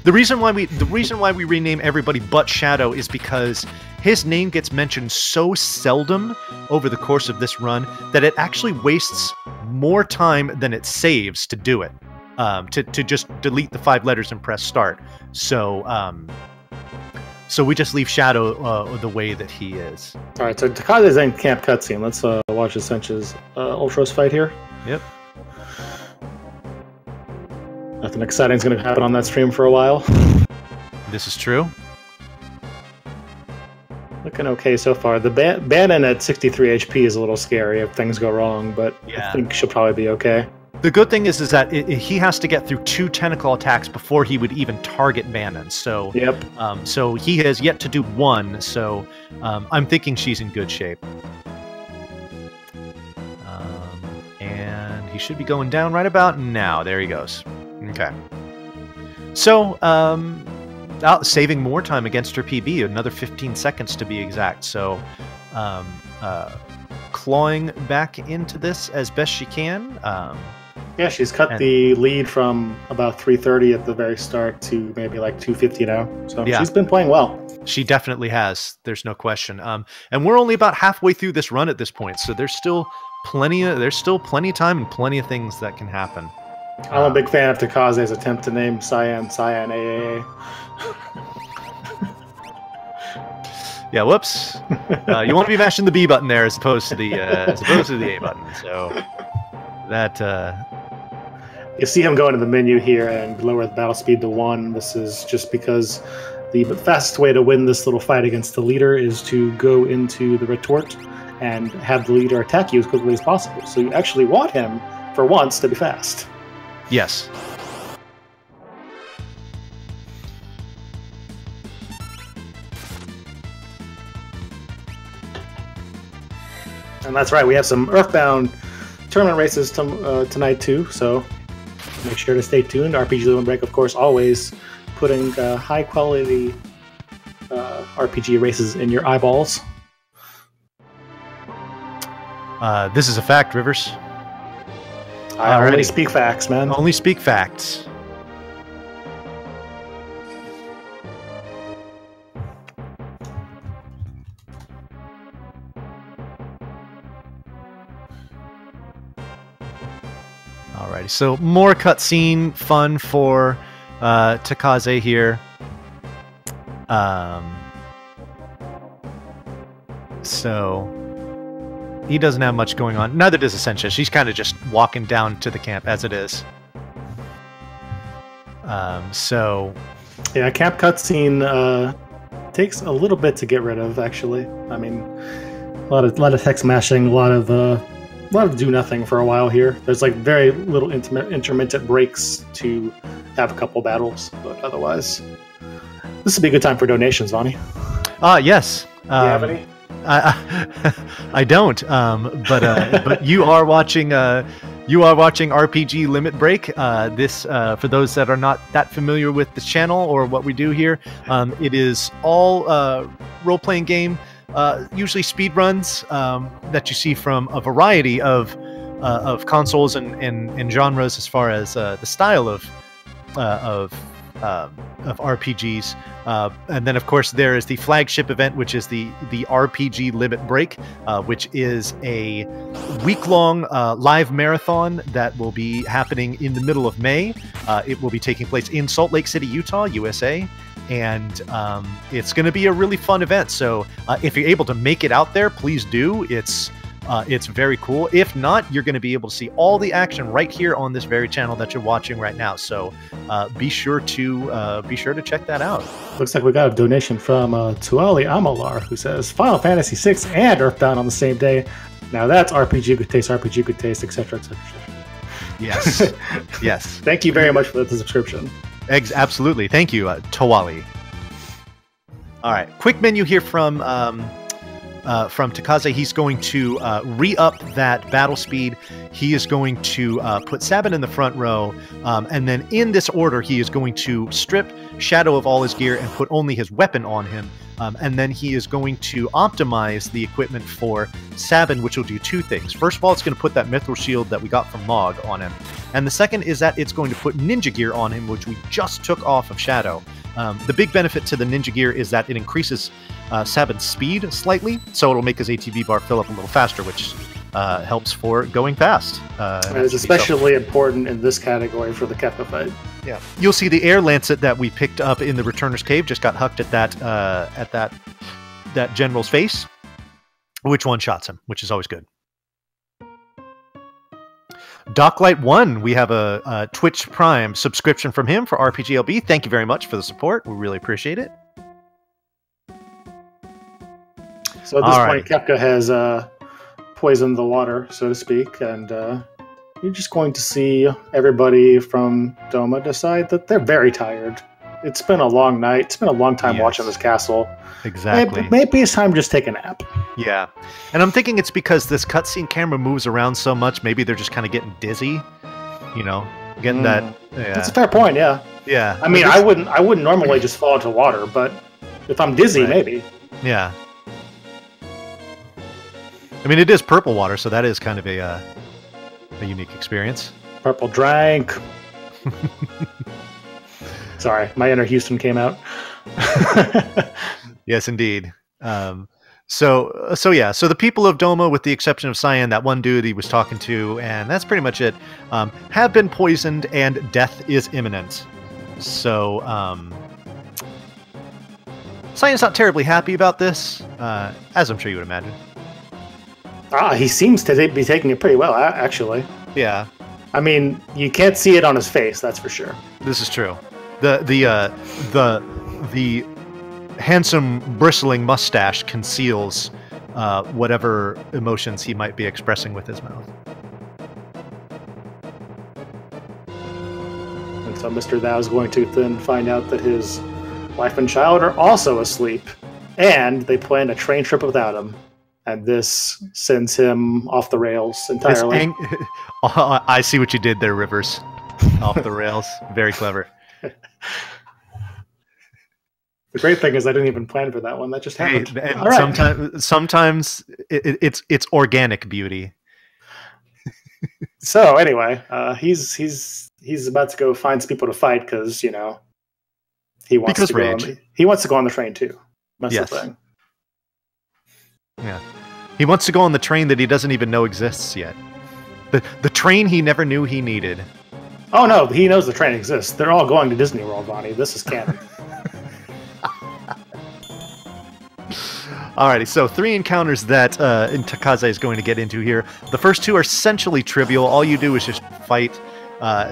The reason why we rename everybody but Shadow is because his name gets mentioned so seldom over the course of this run that it actually wastes more time than it saves to do it. To just delete the 5 letters and press start. So we just leave Shadow the way that he is. All right, so Takaze's in camp cutscene. Let's watch Essentia's Ultros fight here. Yep. Nothing exciting is going to happen on that stream for a while. This is true. Looking okay so far. The Bannon at 63 HP is a little scary if things go wrong, but yeah. I think she'll probably be okay. The good thing is that he has to get through 2 tentacle attacks before he would even target Bannon. So, yep. So he has yet to do 1. So I'm thinking she's in good shape. And he should be going down right about now. There he goes. Okay. So, saving more time against her PB, another 15 seconds to be exact. So, clawing back into this as best she can. Yeah, she's cut the lead from about 330 at the very start to maybe like 250 now. So yeah. She's been playing well. She definitely has. There's no question. And we're only about halfway through this run at this point, so there's still plenty of time and plenty of things that can happen. I'm a big fan of Takaze's attempt to name Cyan AAA. Yeah, whoops. You want to be mashing the B button there as opposed to the A button. So that You see him go into the menu here and lower the battle speed to 1. This is just because the fastest way to win this little fight against the leader is to go into the retort and have the leader attack you as quickly as possible. So you actually want him, for once, to be fast. Yes. And that's right, we have some Earthbound tournament races tonight too, so make sure to stay tuned. RPG Limit Break, of course, always putting high-quality RPG races in your eyeballs. This is a fact, Rivers. I already speak facts, man. Only speak facts. Alrighty, so more cutscene fun for Takaze here. So he doesn't have much going on. Neither does Essentia. She's kind of just walking down to the camp as it is. So yeah, camp cutscene takes a little bit to get rid of. Actually, I mean, a lot of text mashing, a lot of do nothing for a while here. There's like very little intermittent breaks to have a couple battles, but otherwise, this would be a good time for donations, Vonnie. Yes. Do you have any? I don't. But you are watching. You are watching RPG Limit Break. This, for those that are not that familiar with the channel or what we do here, it is all role-playing game. Usually speed runs that you see from a variety of consoles and genres as far as the style of RPGs, and then of course there is the flagship event, which is the RPG Limit Break, which is a week-long live marathon that will be happening in the middle of May. It will be taking place in Salt Lake City, Utah, USA. And it's going to be a really fun event. So if you're able to make it out there, please do. It's very cool. If not, you're going to be able to see all the action right here on this very channel that you're watching right now. So be sure to check that out. Looks like we got a donation from Tuali Amalar, who says Final Fantasy VI and Earthbound on the same day. Now that's RPG good taste, etc., etc. Yes, yes. Thank you very much for the subscription. Absolutely. Thank you, Tawali. All right. Quick menu here from Takaze. He's going to re-up that battle speed. He is going to put Sabin in the front row. And then in this order, he is going to strip Shadow of all his gear and put only his weapon on him. And then he is going to optimize the equipment for Sabin, which will do two things. First of all, it's going to put that Mithril Shield that we got from Mog on him. And the second is that it's going to put Ninja Gear on him, which we just took off of Shadow. The big benefit to the Ninja Gear is that it increases Sabin's speed slightly, so it'll make his ATB bar fill up a little faster, which helps for going fast. And it's especially important in this category for the Kefka fight. Yeah, you'll see the Air Lancet that we picked up in the Returner's Cave just got hucked at that general's face, which one-shots him, which is always good. Docklight1, we have a Twitch Prime subscription from him for RPGLB. Thank you very much for the support. We really appreciate it. So at this point, Kefka has poisoned the water, so to speak, and you're just going to see everybody from Doma decide that they're very tired. It's been a long night. It's been a long time watching this castle. Exactly. Maybe it's time to just take a nap. Yeah. And I'm thinking it's because this cutscene camera moves around so much, maybe they're just kind of getting dizzy, you know, getting that. Yeah. That's a fair point, yeah. Yeah. I mean, I wouldn't normally just fall into water, but if I'm dizzy, maybe. Yeah. I mean, it is purple water, so that is kind of a unique experience. Purple drank. Sorry, my inner Houston came out. Yes, indeed. So the people of Doma, with the exception of Cyan, that one dude he was talking to, and that's pretty much it, have been poisoned and death is imminent. So Cyan's not terribly happy about this, as I'm sure you would imagine. He seems to be taking it pretty well, actually. Yeah. I mean, you can't see it on his face, that's for sure. This is true. The handsome bristling mustache conceals whatever emotions he might be expressing with his mouth. And so Mr. Thou is going to then find out that his wife and child are also asleep, and they plan a train trip without him. And this sends him off the rails entirely. I see what you did there, Rivers. Off the rails. Very clever. The great thing is I didn't even plan for that one. That just happened. Hey, all right. Sometimes it's organic beauty. So anyway, he's about to go find some people to fight because he wants to go on the train too. That's the thing. Yeah, he wants to go on the train that he doesn't even know exists yet. The train he never knew he needed. Oh no, he knows the train exists. They're all going to Disney World, Bonnie. This is canon. Alrighty, so 3 encounters that Takaze is going to get into here. The first 2 are essentially trivial. All you do is just fight.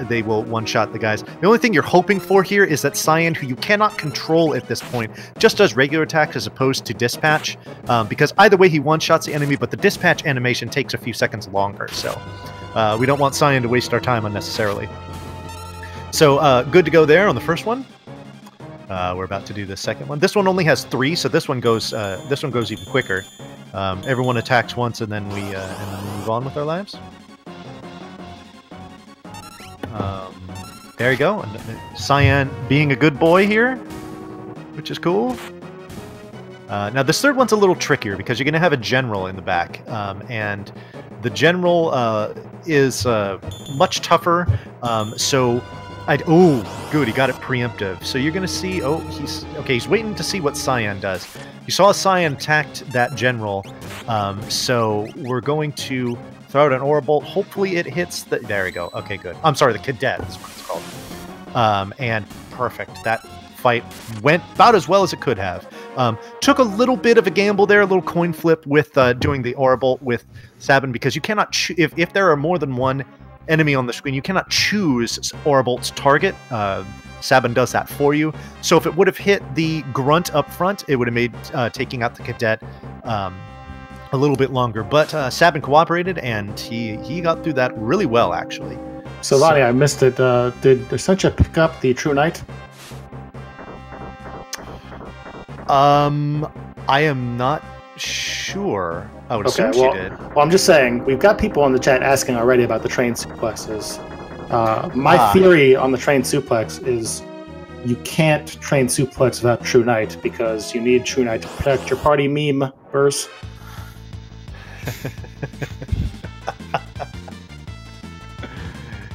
They will one-shot the guys. The only thing you're hoping for here is that Cyan, who you cannot control at this point, just does regular attacks as opposed to dispatch, because either way he one-shots the enemy, but the dispatch animation takes a few seconds longer, so we don't want Cyan to waste our time unnecessarily. So good to go there on the first one. We're about to do the second one. This one only has 3, so this one goes even quicker. Everyone attacks once, and then we move on with our lives. There you go. And Cyan being a good boy here, which is cool. Now this third one's a little trickier because you're going to have a general in the back, and the general is much tougher. Oh, good, he got it preemptive. So you're going to see, he's waiting to see what Cyan does. You saw Cyan attacked that general, so we're going to throw out an aura bolt. Hopefully it hits the, there we go. Okay, good. I'm sorry, the cadet is what it's called. And perfect. That fight went about as well as it could have. Took a little bit of a gamble there, a little coin flip with doing the aura bolt with Sabin, because you cannot, if there are more than one enemy on the screen, you cannot choose aura bolt's target. Sabin does that for you. So if it would have hit the grunt up front, it would have made taking out the cadet a little bit longer. But Sabin cooperated, and he got through that really well, actually. So Lonnie, I missed it. Did Essentia pick up the True Knight? I am not sure. I would assume she did. Well, I'm just saying, we've got people in the chat asking already about the train suplexes. My theory on the train suplex is you can't train suplex without True Knight, because you need True Knight to protect your party meme-verse.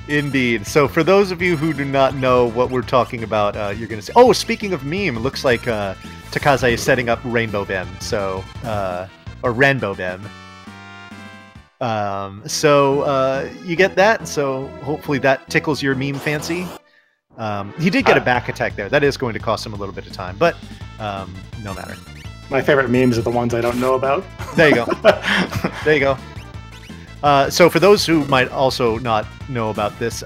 Indeed. So for those of you who do not know what we're talking about, you're going to say, oh, speaking of meme, it looks like Takaze is setting up Rainbow Bem, so, or Rainbow Bem. So you get that, so hopefully that tickles your meme fancy. He did get a back attack there. That is going to cost him a little bit of time, but no matter. My favorite memes are the ones I don't know about. There you go. There you go. So for those who might also not know about this,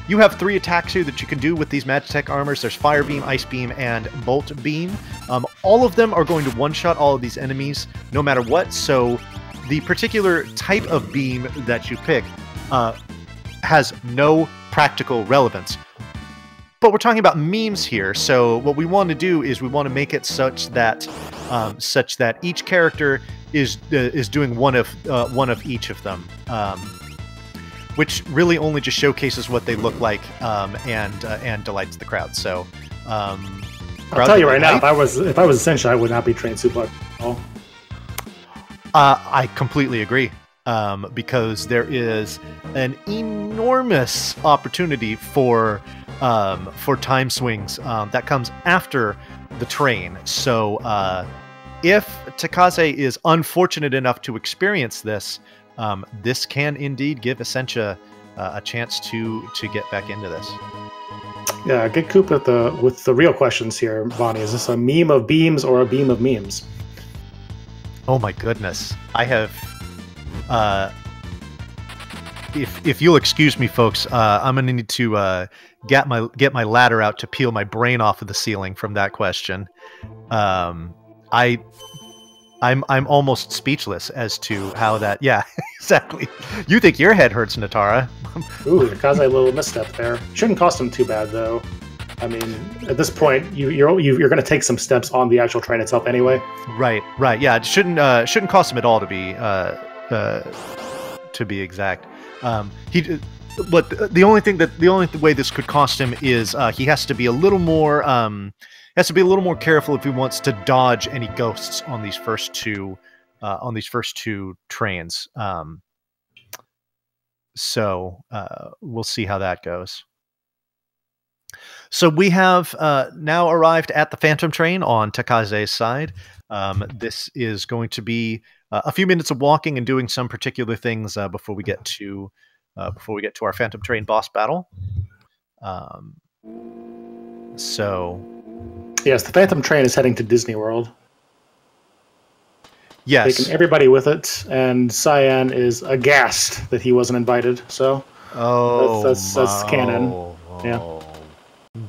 you have 3 attacks here that you can do with these Magitech armors. There's Fire Beam, Ice Beam, and Bolt Beam. All of them are going to one-shot all of these enemies, no matter what. So the particular type of beam that you pick has no practical relevance. But we're talking about memes here, so what we want to do is we want to make it such that each character is doing one of each of them, which really only just showcases what they look like and delights the crowd. So I'll tell you right now, if I was Essentia, I would not be trained suplex at all. I completely agree, because there is an enormous opportunity for time swings that comes after the train. So if Takaze is unfortunate enough to experience this, this can indeed give Essentia a chance to get back into this. Yeah, get Coop with the real questions here, Bonnie. Is this a meme of beams or a beam of memes? Oh my goodness. I have if you'll excuse me, folks, I'm gonna need to get my ladder out to peel my brain off of the ceiling from that question. I'm almost speechless as to how that. Yeah, exactly. You think your head hurts, Natara? Ooh, Takaze a little misstep there. Shouldn't cost him too bad though. I mean, at this point, you're going to take some steps on the actual train itself anyway. Right. Yeah, it shouldn't cost him at all to be exact. But the only way this could cost him is he has to be a little more careful if he wants to dodge any ghosts on these first two trains. So we'll see how that goes. So we have now arrived at the Phantom train on Takaze's side. This is going to be a few minutes of walking and doing some particular things before we get to our Phantom train boss battle. So yes, the Phantom train is heading to Disney World. Yes, taking everybody with it, and Cyan is aghast that he wasn't invited. So that's canon. Yeah.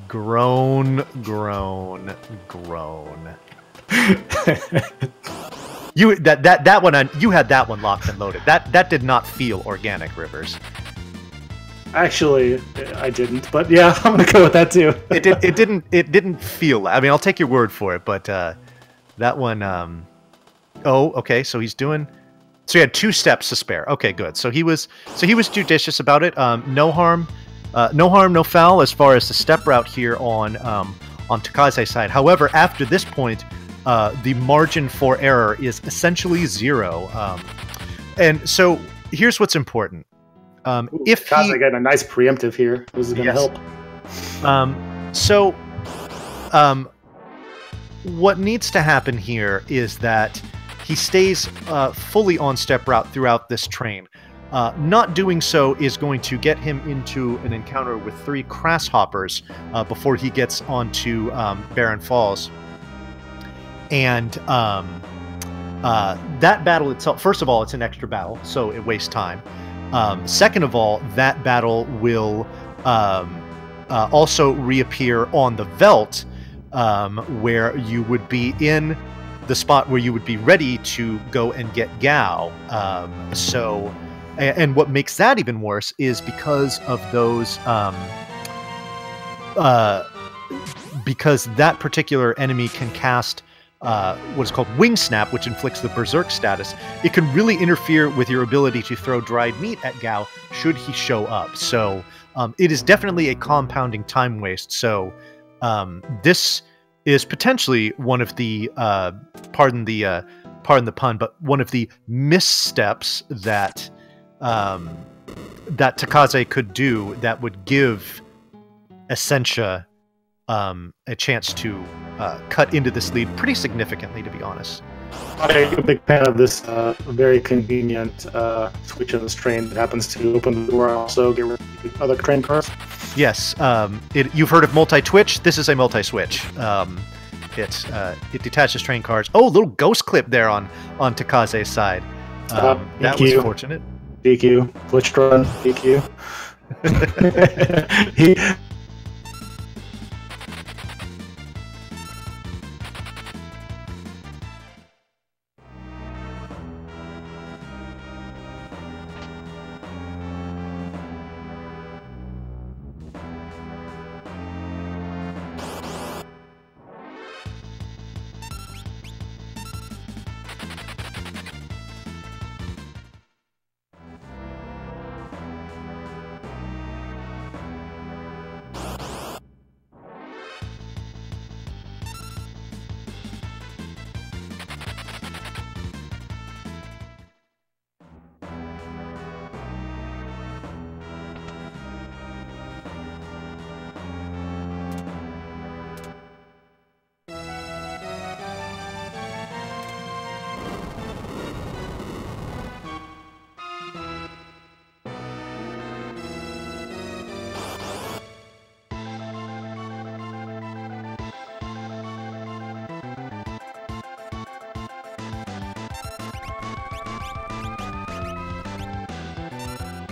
Groan. You that one you had that one locked and loaded. That did not feel organic, Rivers. Actually, I didn't, but yeah, I'm gonna go with that too. It didn't feel. I mean, I'll take your word for it, but that one. Oh, okay. So he's doing. So he had 2 steps to spare. Okay, good. So he was judicious about it. No harm, no foul as far as the step route here on Takaze's side. However, after this point, the margin for error is essentially 0. And so here's what's important. If Takaze getting a nice preemptive here, this is going to help. What needs to happen here is that he stays fully on step route throughout this train. Not doing so is going to get him into an encounter with 3 Grasshoppers before he gets onto Barren Falls. And that battle itself, first of all, it's an extra battle, so it wastes time. Second of all, that battle will also reappear on the Veldt, where you would be in the spot where you would be ready to go and get Gao. And what makes that even worse is because of those, because that particular enemy can cast what is called Wing Snap, which inflicts the Berserk status. It can really interfere with your ability to throw dried meat at Gao should he show up. So it is definitely a compounding time waste. So this is potentially one of the pardon the pun, but one of the missteps that that Takaze could do that would give Essentia a chance to cut into this lead pretty significantly, to be honest. I'm a big fan of this very convenient switch in this train that happens to open the door and also get rid of the other train cars. Yes, you've heard of multi-twitch. This is a multi-switch. It detaches train cars. Oh, little ghost clip there on Takaze's side. That was fortunate. DQ, glitch run, DQ.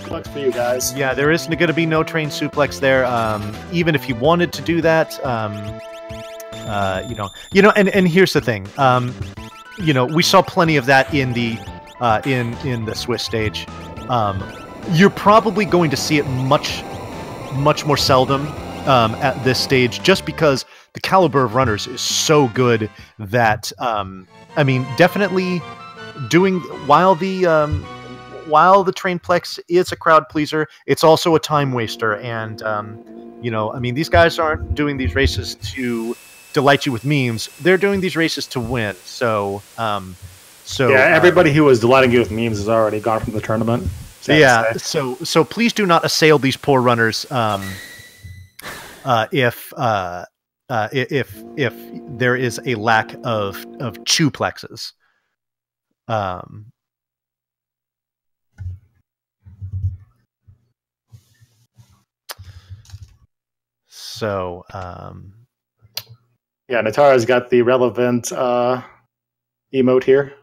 suplex for you guys. Yeah, there isn't going to be no train suplex there. Even if he wanted to do that, and here's the thing. We saw plenty of that in the in the Swiss stage. You're probably going to see it much more seldom at this stage, just because the caliber of runners is so good that definitely doing while the Trainplex is a crowd pleaser, it's also a time waster. And these guys aren't doing these races to delight you with memes; they're doing these races to win. So everybody who was delighting you with memes has already gone from the tournament. Yeah, so please do not assail these poor runners. If there is a lack of chuplexes. Natara's got the relevant emote here.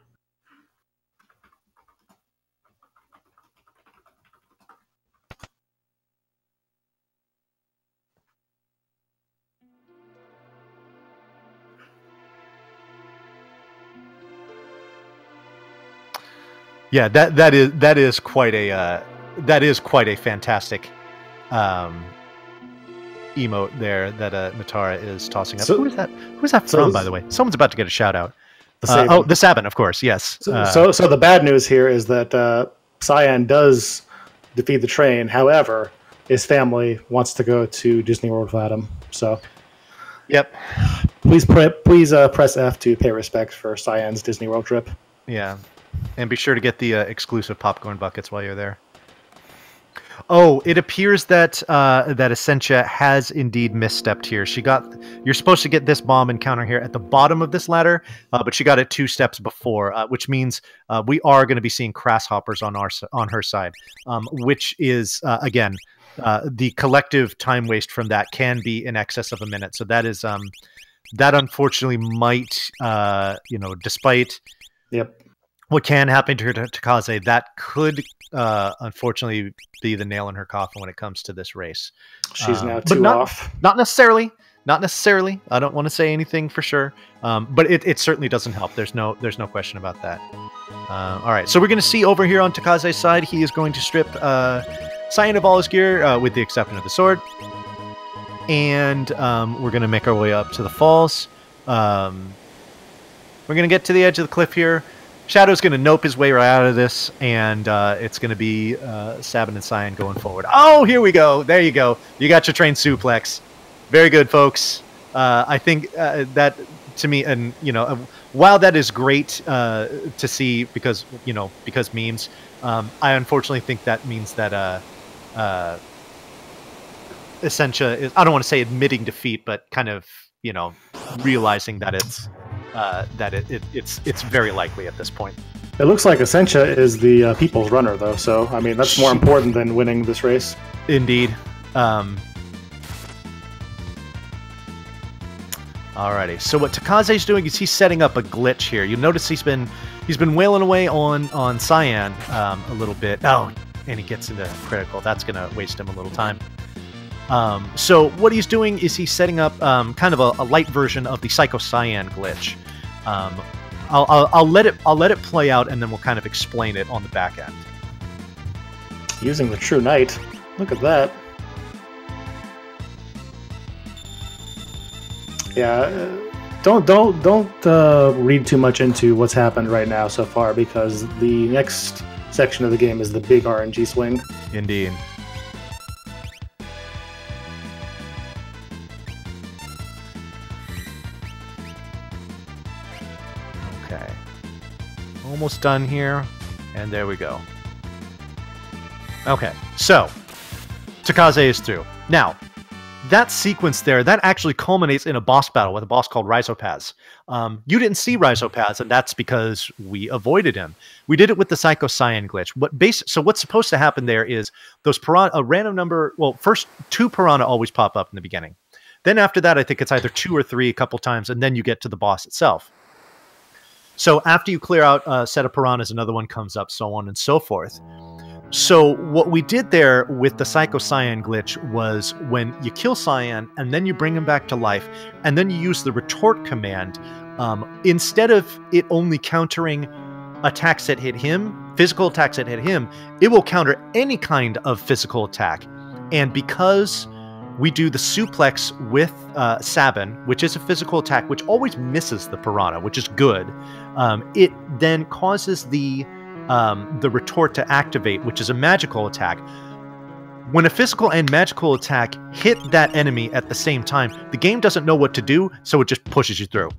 Yeah, that is quite a fantastic emote there that Natara is tossing up. Who is that? Who's that from, by the way? Someone's about to get a shout out. The Sabin, of course. Yes. So the bad news here is that Cyan does defeat the train. However, his family wants to go to Disney World without him. So, yep. Please press F to pay respect for Cyan's Disney World trip. Yeah. And be sure to get the exclusive popcorn buckets while you're there. Oh, it appears that Essentia has indeed misstepped here. You're supposed to get this bomb encounter here at the bottom of this ladder, but she got it 2 steps before, which means we are going to be seeing Grasshoppers on her side, which is again the collective time waste from that can be in excess of a minute. So that is that unfortunately might despite what can happen to her Takaze, that could unfortunately be the nail in her coffin when it comes to this race. She's now off. Not necessarily. I don't want to say anything for sure, but it certainly doesn't help. There's no question about that. All right, so we're going to see over here on Takaze's side, he is going to strip Cyan of all his gear, with the exception of the sword, and we're going to make our way up to the falls. We're going to get to the edge of the cliff here. Shadow's going to nope his way right out of this, and it's going to be Sabin and Cyan going forward. Oh, here we go. There you go. You got your train suplex. Very good, folks. I think that, to me, and while that is great to see because memes, I unfortunately think that means that Essentia is, I don't want to say admitting defeat, but kind of realizing that it's it's very likely at this point. It looks like Essentia is the people's runner, though. So that's more important than winning this race. Indeed. Alrighty. So what Takaze's doing is he's setting up a glitch here. You notice he's been wailing away on Cyan a little bit. Oh, and he gets into critical. That's gonna waste him a little time. So what he's doing is he's setting up kind of a light version of the Psycho Cyan glitch. I'll let it play out, and then we'll kind of explain it on the back end. Using the True Knight. Look at that. Yeah, don't read too much into what's happened right now so far, because the next section of the game is the big RNG swing. Indeed. Okay. Almost done here, and there we go. Okay, so Takaze is through. Now, that sequence there, that actually culminates in a boss battle with a boss called Rhizopaz. You didn't see Rhizopaz, and that's because we avoided him. We did it with the Psycho Cyan glitch. So what's supposed to happen there is those piranha, a random number, well, first 2 piranha always pop up in the beginning. Then after that, I think it's either 2 or 3 a couple times, and then you get to the boss itself. So after you clear out a set of piranhas, another one comes up, so on and so forth. So what we did there with the Psycho Cyan glitch was when you kill Cyan and then you bring him back to life and then you use the retort command, instead of it only countering attacks that hit him, physical attacks that hit him, it will counter any kind of physical attack. And because we do the suplex with Sabin, which is a physical attack, which always misses the Piranha, which is good, it then causes the retort to activate, which is a magical attack. When a physical and magical attack hit that enemy at the same time, the game doesn't know what to do, so it just pushes you through.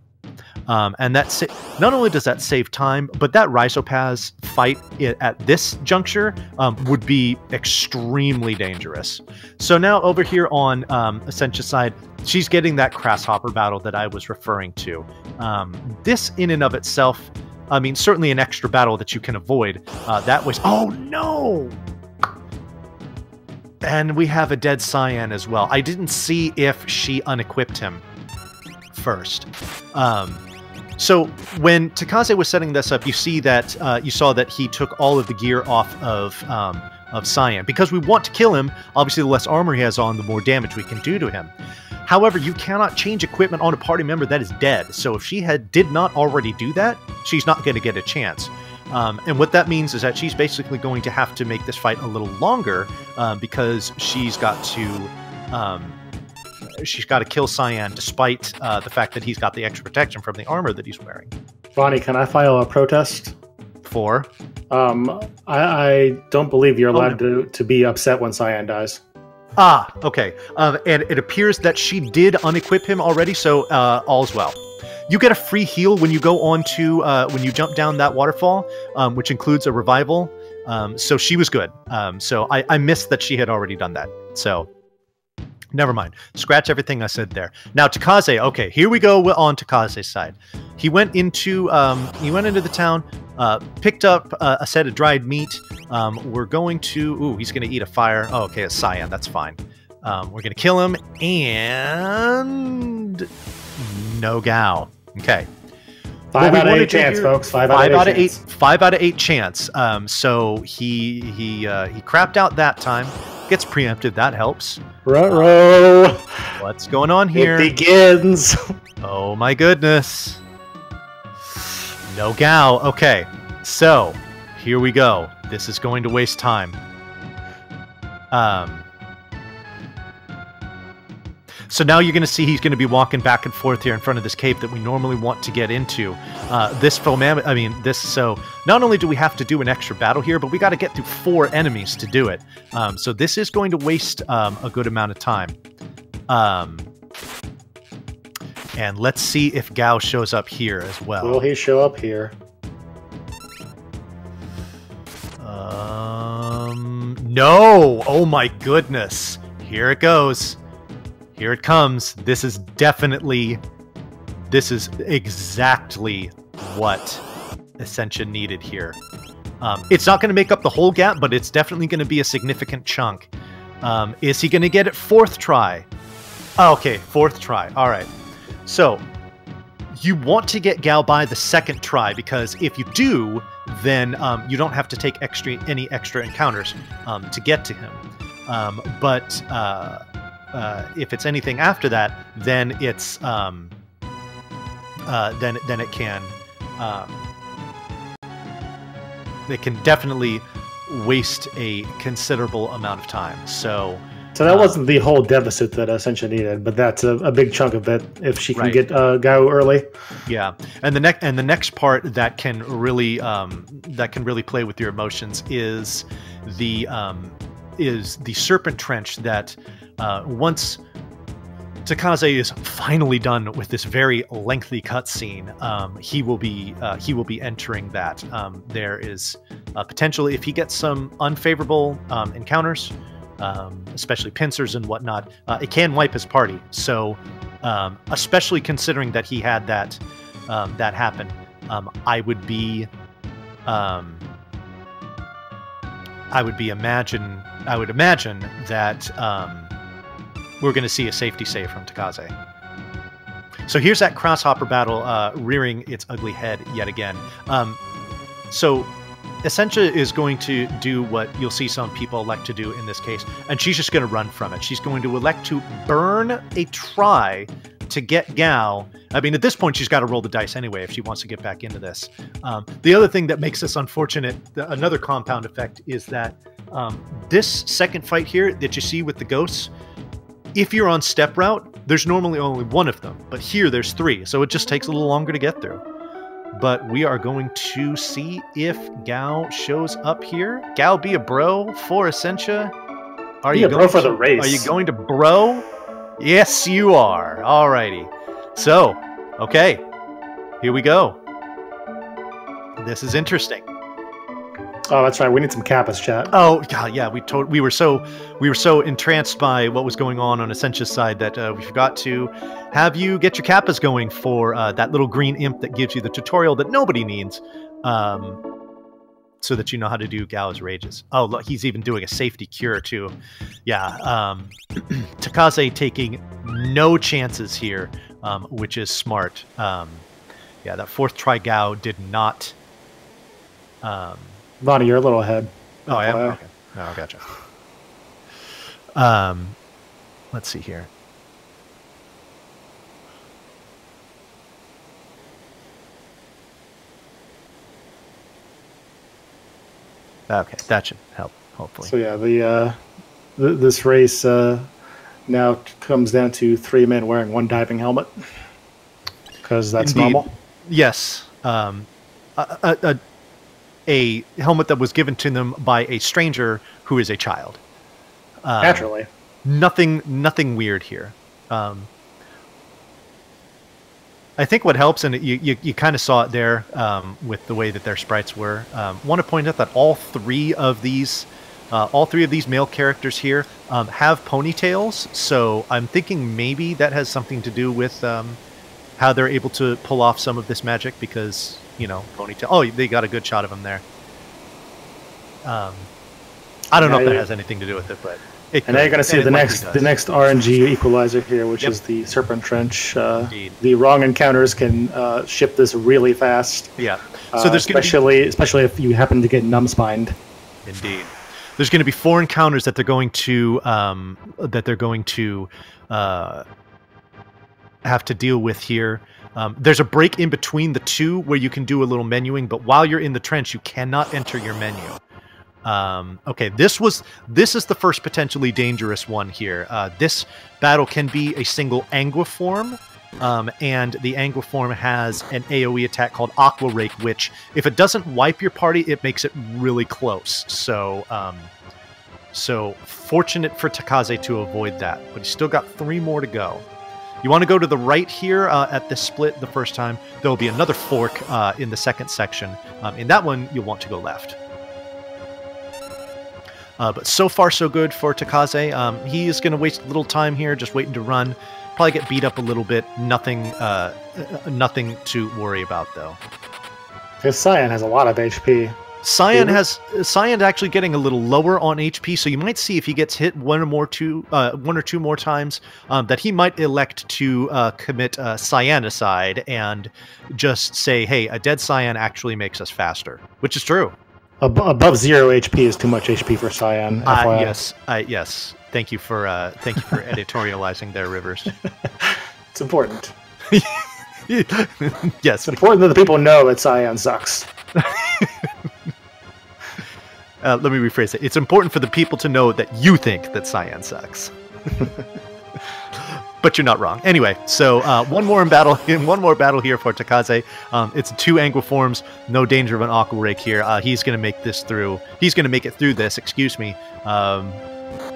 And not only does that save time, but that Rhizopaz fight at this juncture would be extremely dangerous. So now over here on Essentia's side, she's getting that Grasshopper battle that I was referring to. This in and of itself, I mean, certainly an extra battle that you can avoid. That was... Oh, no! And we have a dead Cyan as well. I didn't see if she unequipped him first. So when Takaze was setting this up, you see that you saw that he took all of the gear off of Cyan. Because we want to kill him, obviously the less armor he has on, the more damage we can do to him. However, you cannot change equipment on a party member that is dead. So if she did not already do that, she's not going to get a chance. And what that means is that she's basically going to have to make this fight a little longer because she's got to kill Cyan despite the fact that he's got the extra protection from the armor that he's wearing. Bonnie, can I file a protest? For? I don't believe you're allowed to be upset when Cyan dies. Ah, okay. And it appears that she did unequip him already, so all's well. You get a free heal when you go on to, when you jump down that waterfall, which includes a revival. So she was good. So I missed that she had already done that. So never mind. Scratch everything I said there. Now Takaze, okay, here we go on Takaze's side. He went into the town, picked up a set of dried meat. We're going to... Ooh, he's going to eat a fire. Oh, okay, a Cyan. That's fine. We're going to kill him, and... No Gao. Okay. 5 out of 8 chance, folks. 5 out of 8 chance. 5 out of 8 chance. So he crapped out that time. Gets preempted. That helps. Ruh-roh. What's going on here? It begins. Oh my goodness. No Gao. Okay. So here we go. This is going to waste time. So now you're going to see he's going to be walking back and forth here in front of this cave that we normally want to get into. So not only do we have to do an extra battle here, but we got to get through 4 enemies to do it. So this is going to waste a good amount of time. And let's see if Gao shows up here as well. Will he show up here? No! Oh my goodness. Here it goes. Here it comes. This is exactly what Essentia needed here. It's not going to make up the whole gap, but it's definitely going to be a significant chunk. Is he going to get it 4th try? Oh, okay, 4th try. All right. So you want to get Gao by the 2nd try, because if you do, then you don't have to take any extra encounters to get to him. But if it's anything after that, then it's then it can definitely waste a considerable amount of time. So that wasn't the whole deficit that Essentia needed, but that's a big chunk of it if she can get Gao early. Yeah, and the next part that can really play with your emotions is the Serpent Trench that. Once Takaze is finally done with this very lengthy cutscene, he will be entering that. There is potentially, if he gets some unfavorable encounters, especially pincers and whatnot, it can wipe his party. So, especially considering that he had that happen, I would imagine that. We're going to see a safety save from Takaze. So here's that Grasshopper battle rearing its ugly head yet again. So Essentia is going to do what you'll see some people elect to do in this case, and she's just going to run from it. She's going to elect to burn a try to get Gao. I mean, at this point, she's got to roll the dice anyway if she wants to get back into this. The other thing that makes this unfortunate, another compound effect, is that this second fight here that you see with the ghosts, if you're on step route, there's normally only one of them, but here there's three, so it just takes a little longer to get through. But we are going to see if Gao shows up here. Gao, be a bro for Essentia. Are you going for the race? Are you going to bro? Yes, you are. Alrighty. So, okay, here we go. This is interesting. Oh, that's right. We need some Kappas, chat. Oh, God, yeah. We were so entranced by what was going on Essentia's side that we forgot to have you get your Kappas going for that little green imp that gives you the tutorial that nobody needs, so that you know how to do Gao's rages. Oh, look, he's even doing a safety cure too. Yeah, Takaze taking no chances here, which is smart. Yeah, that fourth try Gao did not. Lonnie, you're a little ahead. Oh, I am? Okay. Oh, gotcha. Let's see here. Okay, that should help, hopefully. So yeah, this race now comes down to 3 men wearing 1 diving helmet, because that's Indeed. normal. Yes. A helmet that was given to them by a stranger who is a child. Naturally. Nothing weird here. I think what helps, and you kind of saw it there with the way that their sprites were. Want to point out that all three of these male characters here have ponytails. So I'm thinking maybe that has something to do with how they're able to pull off some of this magic, because, you know, ponytail. Oh, they got a good shot of him there. I don't know if that has anything to do with it, but. And now you're going to see the next RNG equalizer here, which is the Serpent Trench. The wrong encounters can ship this really fast. Yeah. So there's especially if you happen to get numb-spined. Indeed. There's going to be 4 encounters that they're going to have to deal with here. There's a break in between the 2 where you can do a little menuing, but while you're in the trench, you cannot enter your menu. Okay, this is the first potentially dangerous one here. This battle can be a single Anguiform, and the Anguiform has an AoE attack called Aqua Rake, which, if it doesn't wipe your party, it makes it really close. So fortunate for Takaze to avoid that, but he's still got 3 more to go. You want to go to the right here at this split the first time. There will be another fork in the second section. In that one, you'll want to go left. But so far, so good for Takaze. He is going to waste a little time here, just waiting to run. Probably get beat up a little bit. Nothing to worry about, though. Because Cyan has a lot of HP. Cyan's actually getting a little lower on HP, so you might see if he gets hit one or two more times that he might elect to commit cyanicide and just say, "Hey, a dead Cyan actually makes us faster," which is true. Above 0 HP is too much HP for Cyan. Yes. Thank you for editorializing there, Rivers. It's important. Yes, it's important that the people know that Cyan sucks. Let me rephrase it. It's important for the people to know that you think that Cyan sucks. But you're not wrong. Anyway, so one more battle here for Takaze. It's 2 Anguiforms. No danger of an Aqua Rake here. He's going to make this through. He's going to make it through this. Excuse me.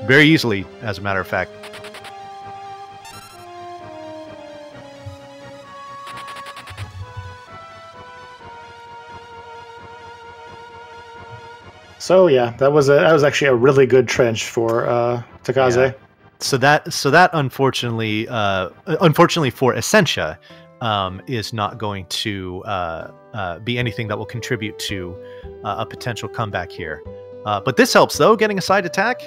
Very easily, as a matter of fact. So yeah, that was actually a really good trench for Takaze. Yeah. So that unfortunately for Essentia, is not going to be anything that will contribute to a potential comeback here. But this helps though, getting a side attack,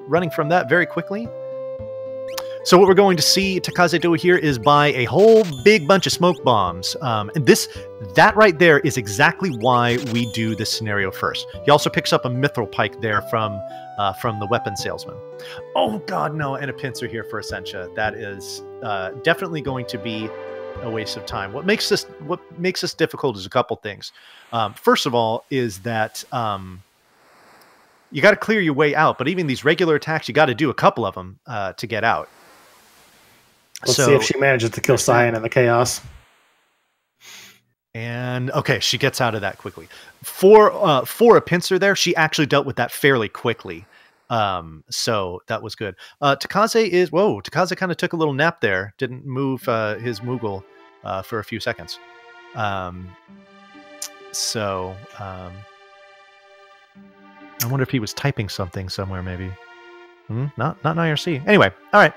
running from that very quickly. So what we're going to see Takaze do here is buy a whole big bunch of smoke bombs. And that right there is exactly why we do this scenario first. He also picks up a mithril pike there from the weapon salesman. Oh god, no, and a pincer here for Essentia. That is definitely going to be a waste of time. What makes this difficult is a couple things. First of all, is that you got to clear your way out. But even these regular attacks, you got to do a couple of them to get out. Let's see if she manages to kill Cyan in the chaos. And okay, she gets out of that quickly. For a pincer there, she actually dealt with that fairly quickly. So that was good. Takaze kind of took a little nap there. Didn't move his Moogle for a few seconds. I wonder if he was typing something somewhere, maybe. Not in IRC. Anyway, all right.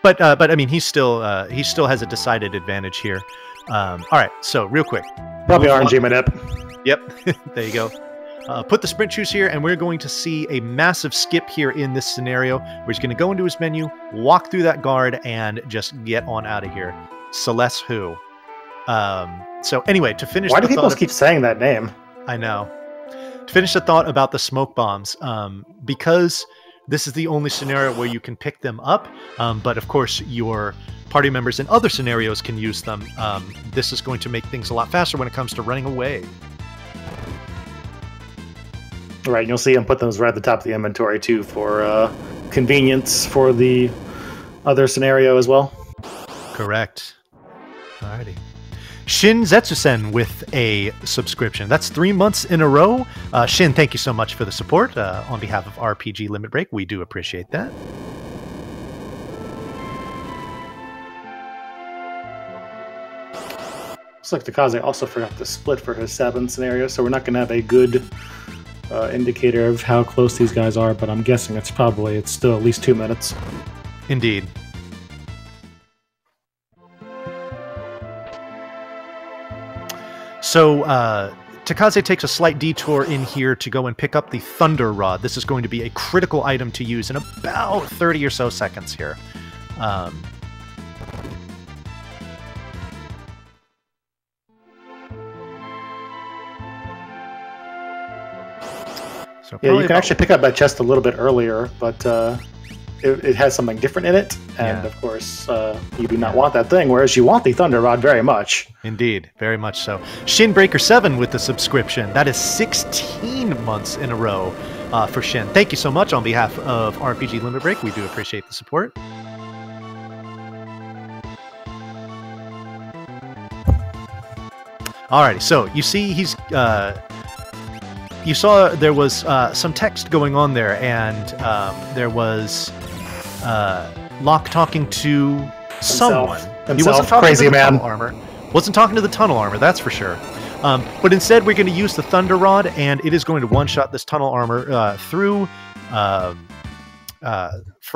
But I mean, he still has a decided advantage here. All right, so real quick. Probably RNG Manip. Yep, there you go. Put the sprint shoes here, and we're going to see a massive skip here in this scenario. Where he's going to go into his menu, walk through that guard, and just get on out of here. Celeste who? So anyway, to finish. Why do people keep saying that name? I know. To finish the thought about the smoke bombs, because this is the only scenario where you can pick them up, but of course your party members in other scenarios can use them. This is going to make things a lot faster when it comes to running away. Right, and you'll see him put those right at the top of the inventory too for convenience for the other scenario as well. Correct. Alrighty. Shin Zetsusen with a subscription. That's 3 months in a row. Shin, thank you so much for the support. On behalf of RPG Limit Break, we do appreciate that. Looks like Takaze also forgot to split for his 7 scenario, so we're not going to have a good indicator of how close these guys are, but I'm guessing it's still at least 2 minutes. Indeed. So, Takaze takes a slight detour in here to go and pick up the Thunder Rod. This is going to be a critical item to use in about 30 or so seconds here. Yeah, you can actually pick up that chest a little bit earlier, but it has something different in it, and of course, you do not want that thing, whereas you want the Thunder Rod very much. Indeed, very much so. Shinbreaker7 with the subscription. That is 16 months in a row for Shin. Thank you so much on behalf of RPG Limit Break. We do appreciate the support. Alrighty, so you see he's... you saw there was some text going on there, and there was Locke talking to someone. He wasn't talking to the tunnel armor. Wasn't talking to the tunnel armor, that's for sure. But instead, we're going to use the Thunder Rod, and it is going to one-shot this tunnel armor through for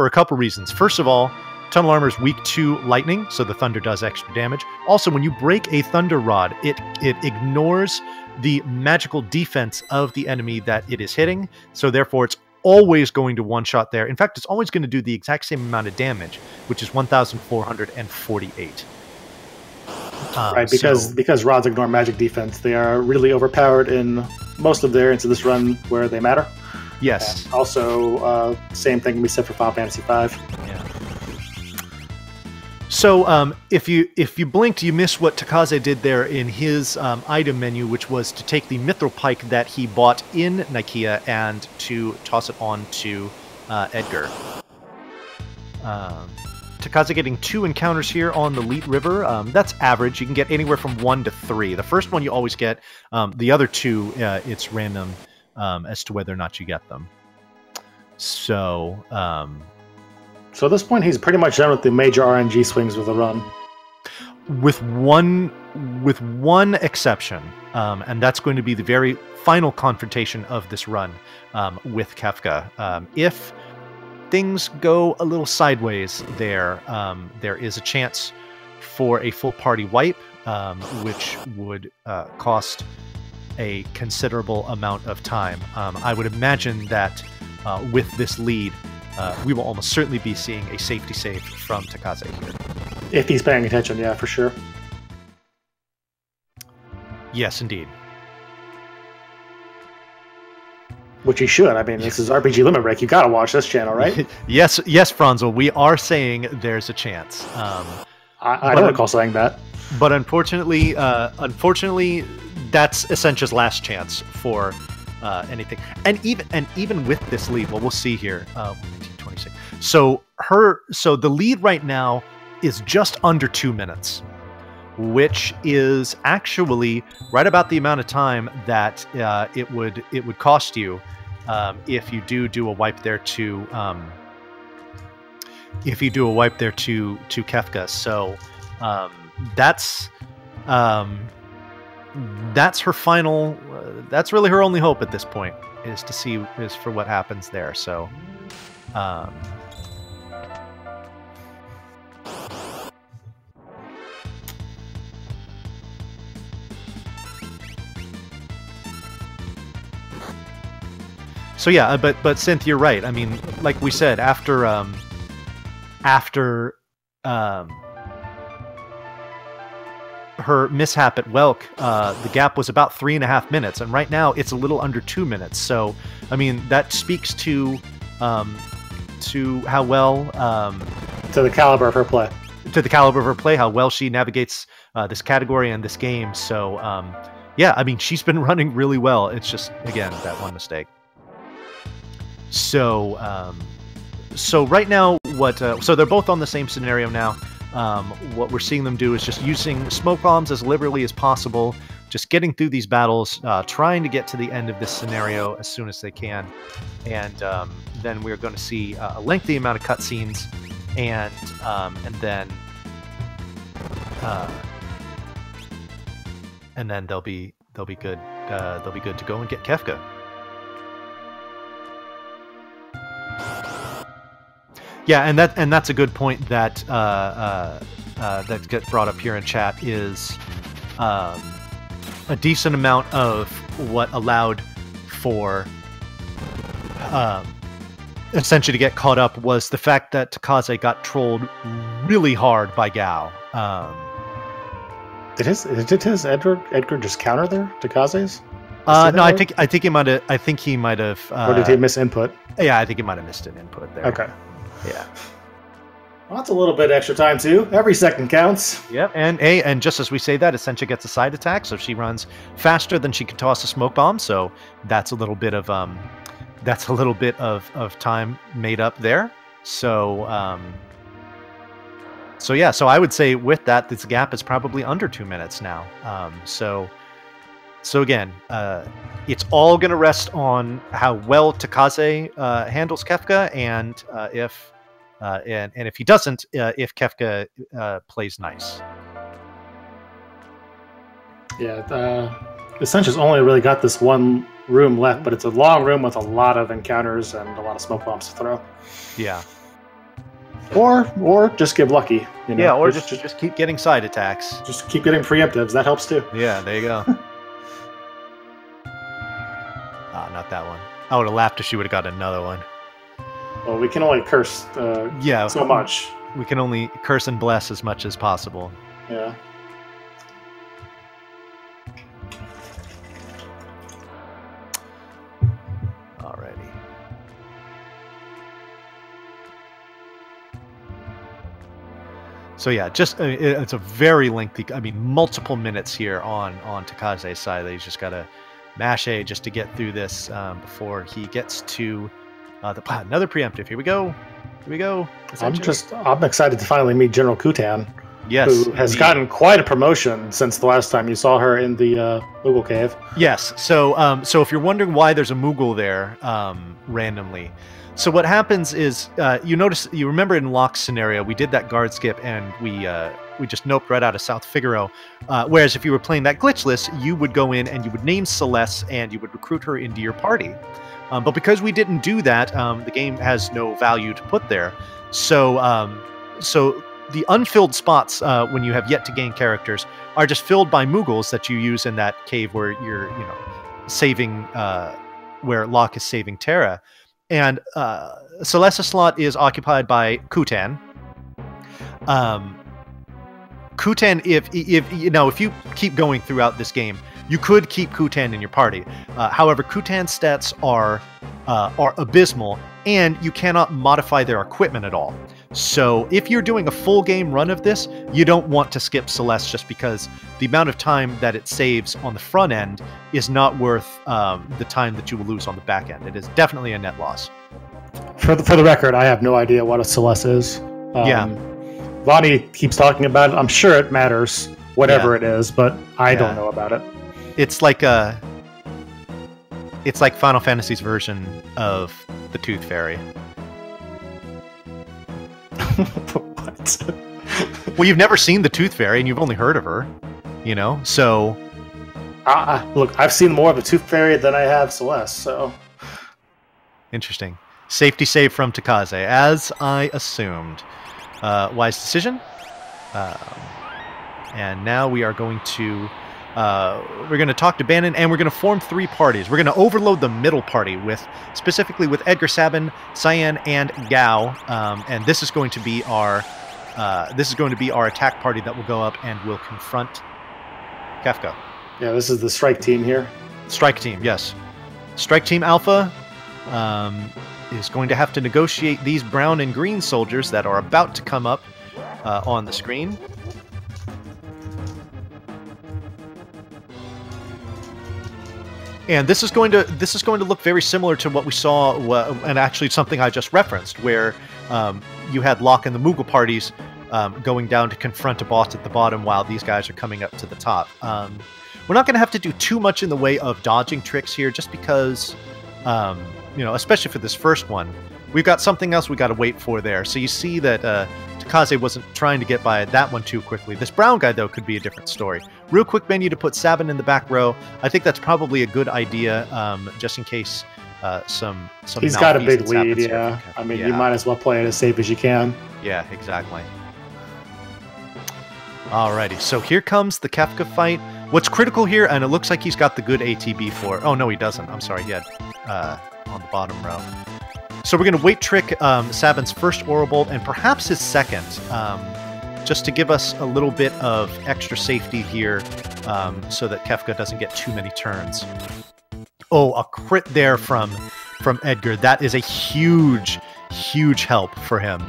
a couple reasons. First of all, tunnel armor is weak to lightning, so the thunder does extra damage. Also, when you break a Thunder Rod, it ignores the magical defense of the enemy that it is hitting, so therefore it's always going to one-shot there. In fact, it's always going to do the exact same amount of damage, which is 1,448. Right, because rods ignore magic defense, they are really overpowered in most of their Into This Run where they matter. Yes. And also, same thing can be said for Final Fantasy V. Yeah. So if you blinked, you missed what Takaze did there in his item menu, which was to take the mithril pike that he bought in Nicaea and to toss it on to Edgar. Takaze getting 2 encounters here on the Leet River. That's average. You can get anywhere from 1 to 3. The first one you always get. The other 2, it's random as to whether or not you get them. So... So at this point, he's pretty much done with the major RNG swings with the run. With one exception, and that's going to be the very final confrontation of this run with Kefka. If things go a little sideways there, there is a chance for a full party wipe, which would cost a considerable amount of time. I would imagine that with this lead, we will almost certainly be seeing a safety save from Takaze here. If he's paying attention, yeah, for sure. Yes, indeed. Which he should. I mean, this is RPG Limit Break. You gotta watch this channel, right? Yes, Franzel. We are saying there's a chance. I don't recall saying that. But unfortunately, that's Essentia's last chance for anything. And even with this lead, well, we'll see here. 1926. So the lead right now is just under 2 minutes, which is actually right about the amount of time that it would cost you if you do a wipe there to Kefka. So that's her final. That's really her only hope at this point is for what happens there. So. So yeah, but Synth, you're right. I mean, like we said, after her mishap at Welk, the gap was about 3.5 minutes, and right now it's a little under 2 minutes. So, I mean, that speaks to how well to the caliber of her play. To the caliber of her play, how well she navigates this category and this game. So, yeah, I mean, she's been running really well. It's just, again, that one mistake. So, so right now, so they're both on the same scenario now. What we're seeing them do is just using smoke bombs as liberally as possible, just getting through these battles, trying to get to the end of this scenario as soon as they can, and then we're going to see a lengthy amount of cutscenes, and then they'll be good. They'll be good to go and get Kefka. Yeah, and that's a good point that that gets brought up here in chat is a decent amount of what allowed for Essentia to get caught up was the fact that Takaze got trolled really hard by Gao. Did his Edgar just counter there Takaze's? No, I think he might have. I think he might have. Or did he miss input? Yeah, I think he might have missed an input there. Okay. Yeah. Well, that's a little bit extra time too. Every second counts. Yep, and just as we say that, Essentia gets a side attack, so she runs faster than she can toss a smoke bomb. So that's a little bit of time made up there. So so yeah, so I would say with that, this gap is probably under 2 minutes now. So again, it's all going to rest on how well Takaze handles Kefka, and if he doesn't, if Kefka plays nice. Yeah, Essentia's only really got this one room left, but it's a long room with a lot of encounters and a lot of smoke bombs to throw. Yeah. Or just get lucky. You know? Yeah, or just keep getting side attacks. Just keep getting preemptives. That helps too. Yeah, there you go. Not that one. I would have laughed if she would have got another one. Well, we can only curse so much. We can only curse and bless as much as possible. Yeah. Alrighty. So yeah, just it's a very lengthy. I mean, multiple minutes here on Takaze's side. He's just got to mash A just to get through this before he gets to another preemptive. Here we go. I'm excited to finally meet General Kutan. Yes, who has gotten quite a promotion since the last time you saw her in the Moogle Cave. Yes. So if you're wondering why there's a Moogle there randomly, so what happens is you remember in Locke's scenario we did that guard skip and we just noped right out of South Figaro. Whereas if you were playing that glitchless, you would go in and you would name Celeste and you would recruit her into your party. But because we didn't do that, the game has no value to put there. So the unfilled spots when you have yet to gain characters are just filled by Moogles that you use in that cave where you're saving where Locke is saving Terra. And Celeste's slot is occupied by Kutan. Kutan, if you keep going throughout this game, you could keep Kutan in your party. However, Kutan's stats are abysmal, and you cannot modify their equipment at all. So if you're doing a full game run of this, you don't want to skip Celeste just because the amount of time that it saves on the front end is not worth the time that you will lose on the back end. It is definitely a net loss. For the record, I have no idea what a Celeste is. Yeah. Vonnie keeps talking about it. I'm sure it matters, whatever it is, but I don't know about it. It's like Final Fantasy's version of the Tooth Fairy. What? Well, you've never seen the Tooth Fairy, and you've only heard of her, so... Look, I've seen more of the Tooth Fairy than I have Celeste, so... Interesting. Safety save from Takaze, as I assumed. Wise decision. And now we are going to... we're going to talk to Bannon, and we're going to form 3 parties. We're going to overload the middle party specifically with Edgar, Sabin, Cyan, and Gao. And this is going to be our attack party that will go up and will confront Kefka. Yeah, this is the strike team here. Strike team, yes. Strike team Alpha is going to have to negotiate these brown and green soldiers that are about to come up on the screen. And this is going to look very similar to what we saw, and actually something I just referenced, where you had Locke and the Moogle parties going down to confront a boss at the bottom while these guys are coming up to the top. We're not going to have to do too much in the way of dodging tricks here, just because, especially for this first one, we've got something else we got to wait for there. So you see that Takaze wasn't trying to get by that one too quickly. This brown guy, though, could be a different story. Real quick menu to put Sabin in the back row. I think that's probably a good idea, just in case some He's got a big lead, yeah. I mean, you might as well play it as safe as you can. Yeah, exactly. Alrighty, so here comes the Kefka fight. What's critical here, and it looks like he's got the good ATB for... Oh, no, he doesn't. I'm sorry, he had on the bottom row. So we're going to wait trick Sabin's first Aura Bolt, and perhaps his second, just to give us a little bit of extra safety here, so that Kefka doesn't get too many turns. Oh, a crit there from Edgar. That is a huge, huge help for him.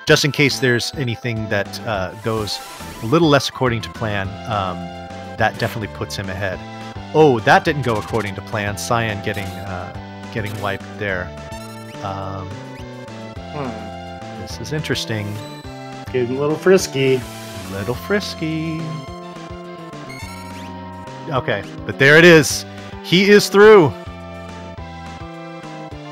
Just in case there's anything that goes a little less according to plan, that definitely puts him ahead. Oh, that didn't go according to plan. Cyan getting wiped there. This is interesting. Getting a little frisky. Little frisky. Okay, but there it is. He is through.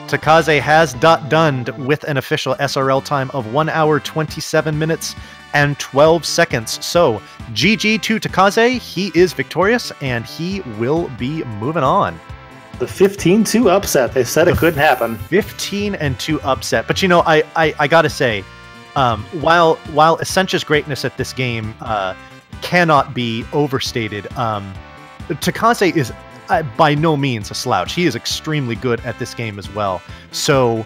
Takaze has done with an official SRL time of 1 hour, 27 minutes, and 12 seconds. So, GG to Takaze. He is victorious, and he will be moving on. The 15-2 upset. They said it couldn't happen. 15-2 upset. But, I gotta say, while Essentia's greatness at this game cannot be overstated, Takaze is by no means a slouch. He is extremely good at this game as well. So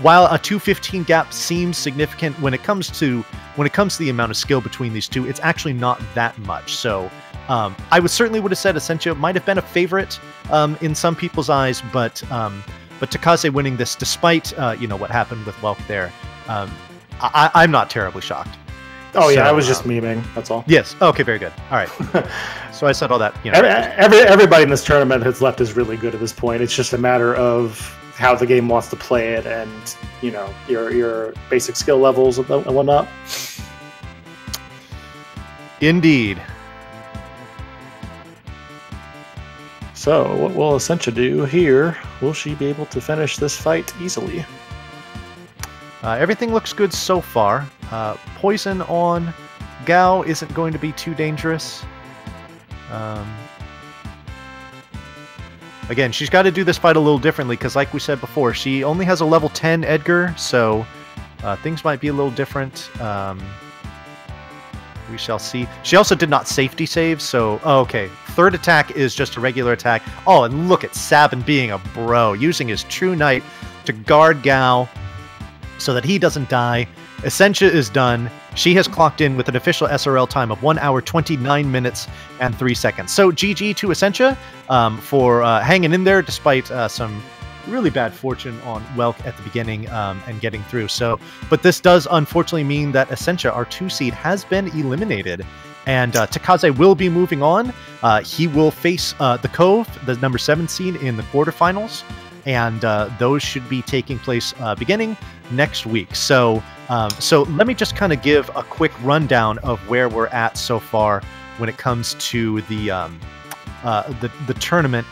while a 215 gap seems significant when it comes to the amount of skill between these two, it's actually not that much. So I would have said Essentia might have been a favorite in some people's eyes, but Takaze winning this, despite what happened with Welk there, I'm not terribly shocked. Oh yeah, I was just memeing. That's all. Yes. Okay. Very good. All right. So I said all that. Everybody in this tournament has left is really good at this point. It's just a matter of how the game wants to play it, and your basic skill levels and whatnot. Indeed. So, what will Essentia do here? Will she be able to finish this fight easily? Everything looks good so far. Poison on Gao isn't going to be too dangerous. Again, she's got to do this fight a little differently because, like we said before, she only has a level 10 Edgar, so things might be a little different. We shall see. She also did not safety save, so... Oh, okay. Third attack is just a regular attack. Oh, and look at Sabin being a bro, using his True Knight to guard Gao so that he doesn't die. Essentia is done. She has clocked in with an official SRL time of 1 hour, 29 minutes, and 3 seconds. So GG to Essentia for hanging in there despite some really bad fortune on Welk at the beginning and getting through. But this does unfortunately mean that Essentia, our 2 seed, has been eliminated. And Takaze will be moving on. He will face the Cove, the number 7 seed, in the quarterfinals. And those should be taking place beginning next week. So let me just kind of give a quick rundown of where we're at so far when it comes to the tournament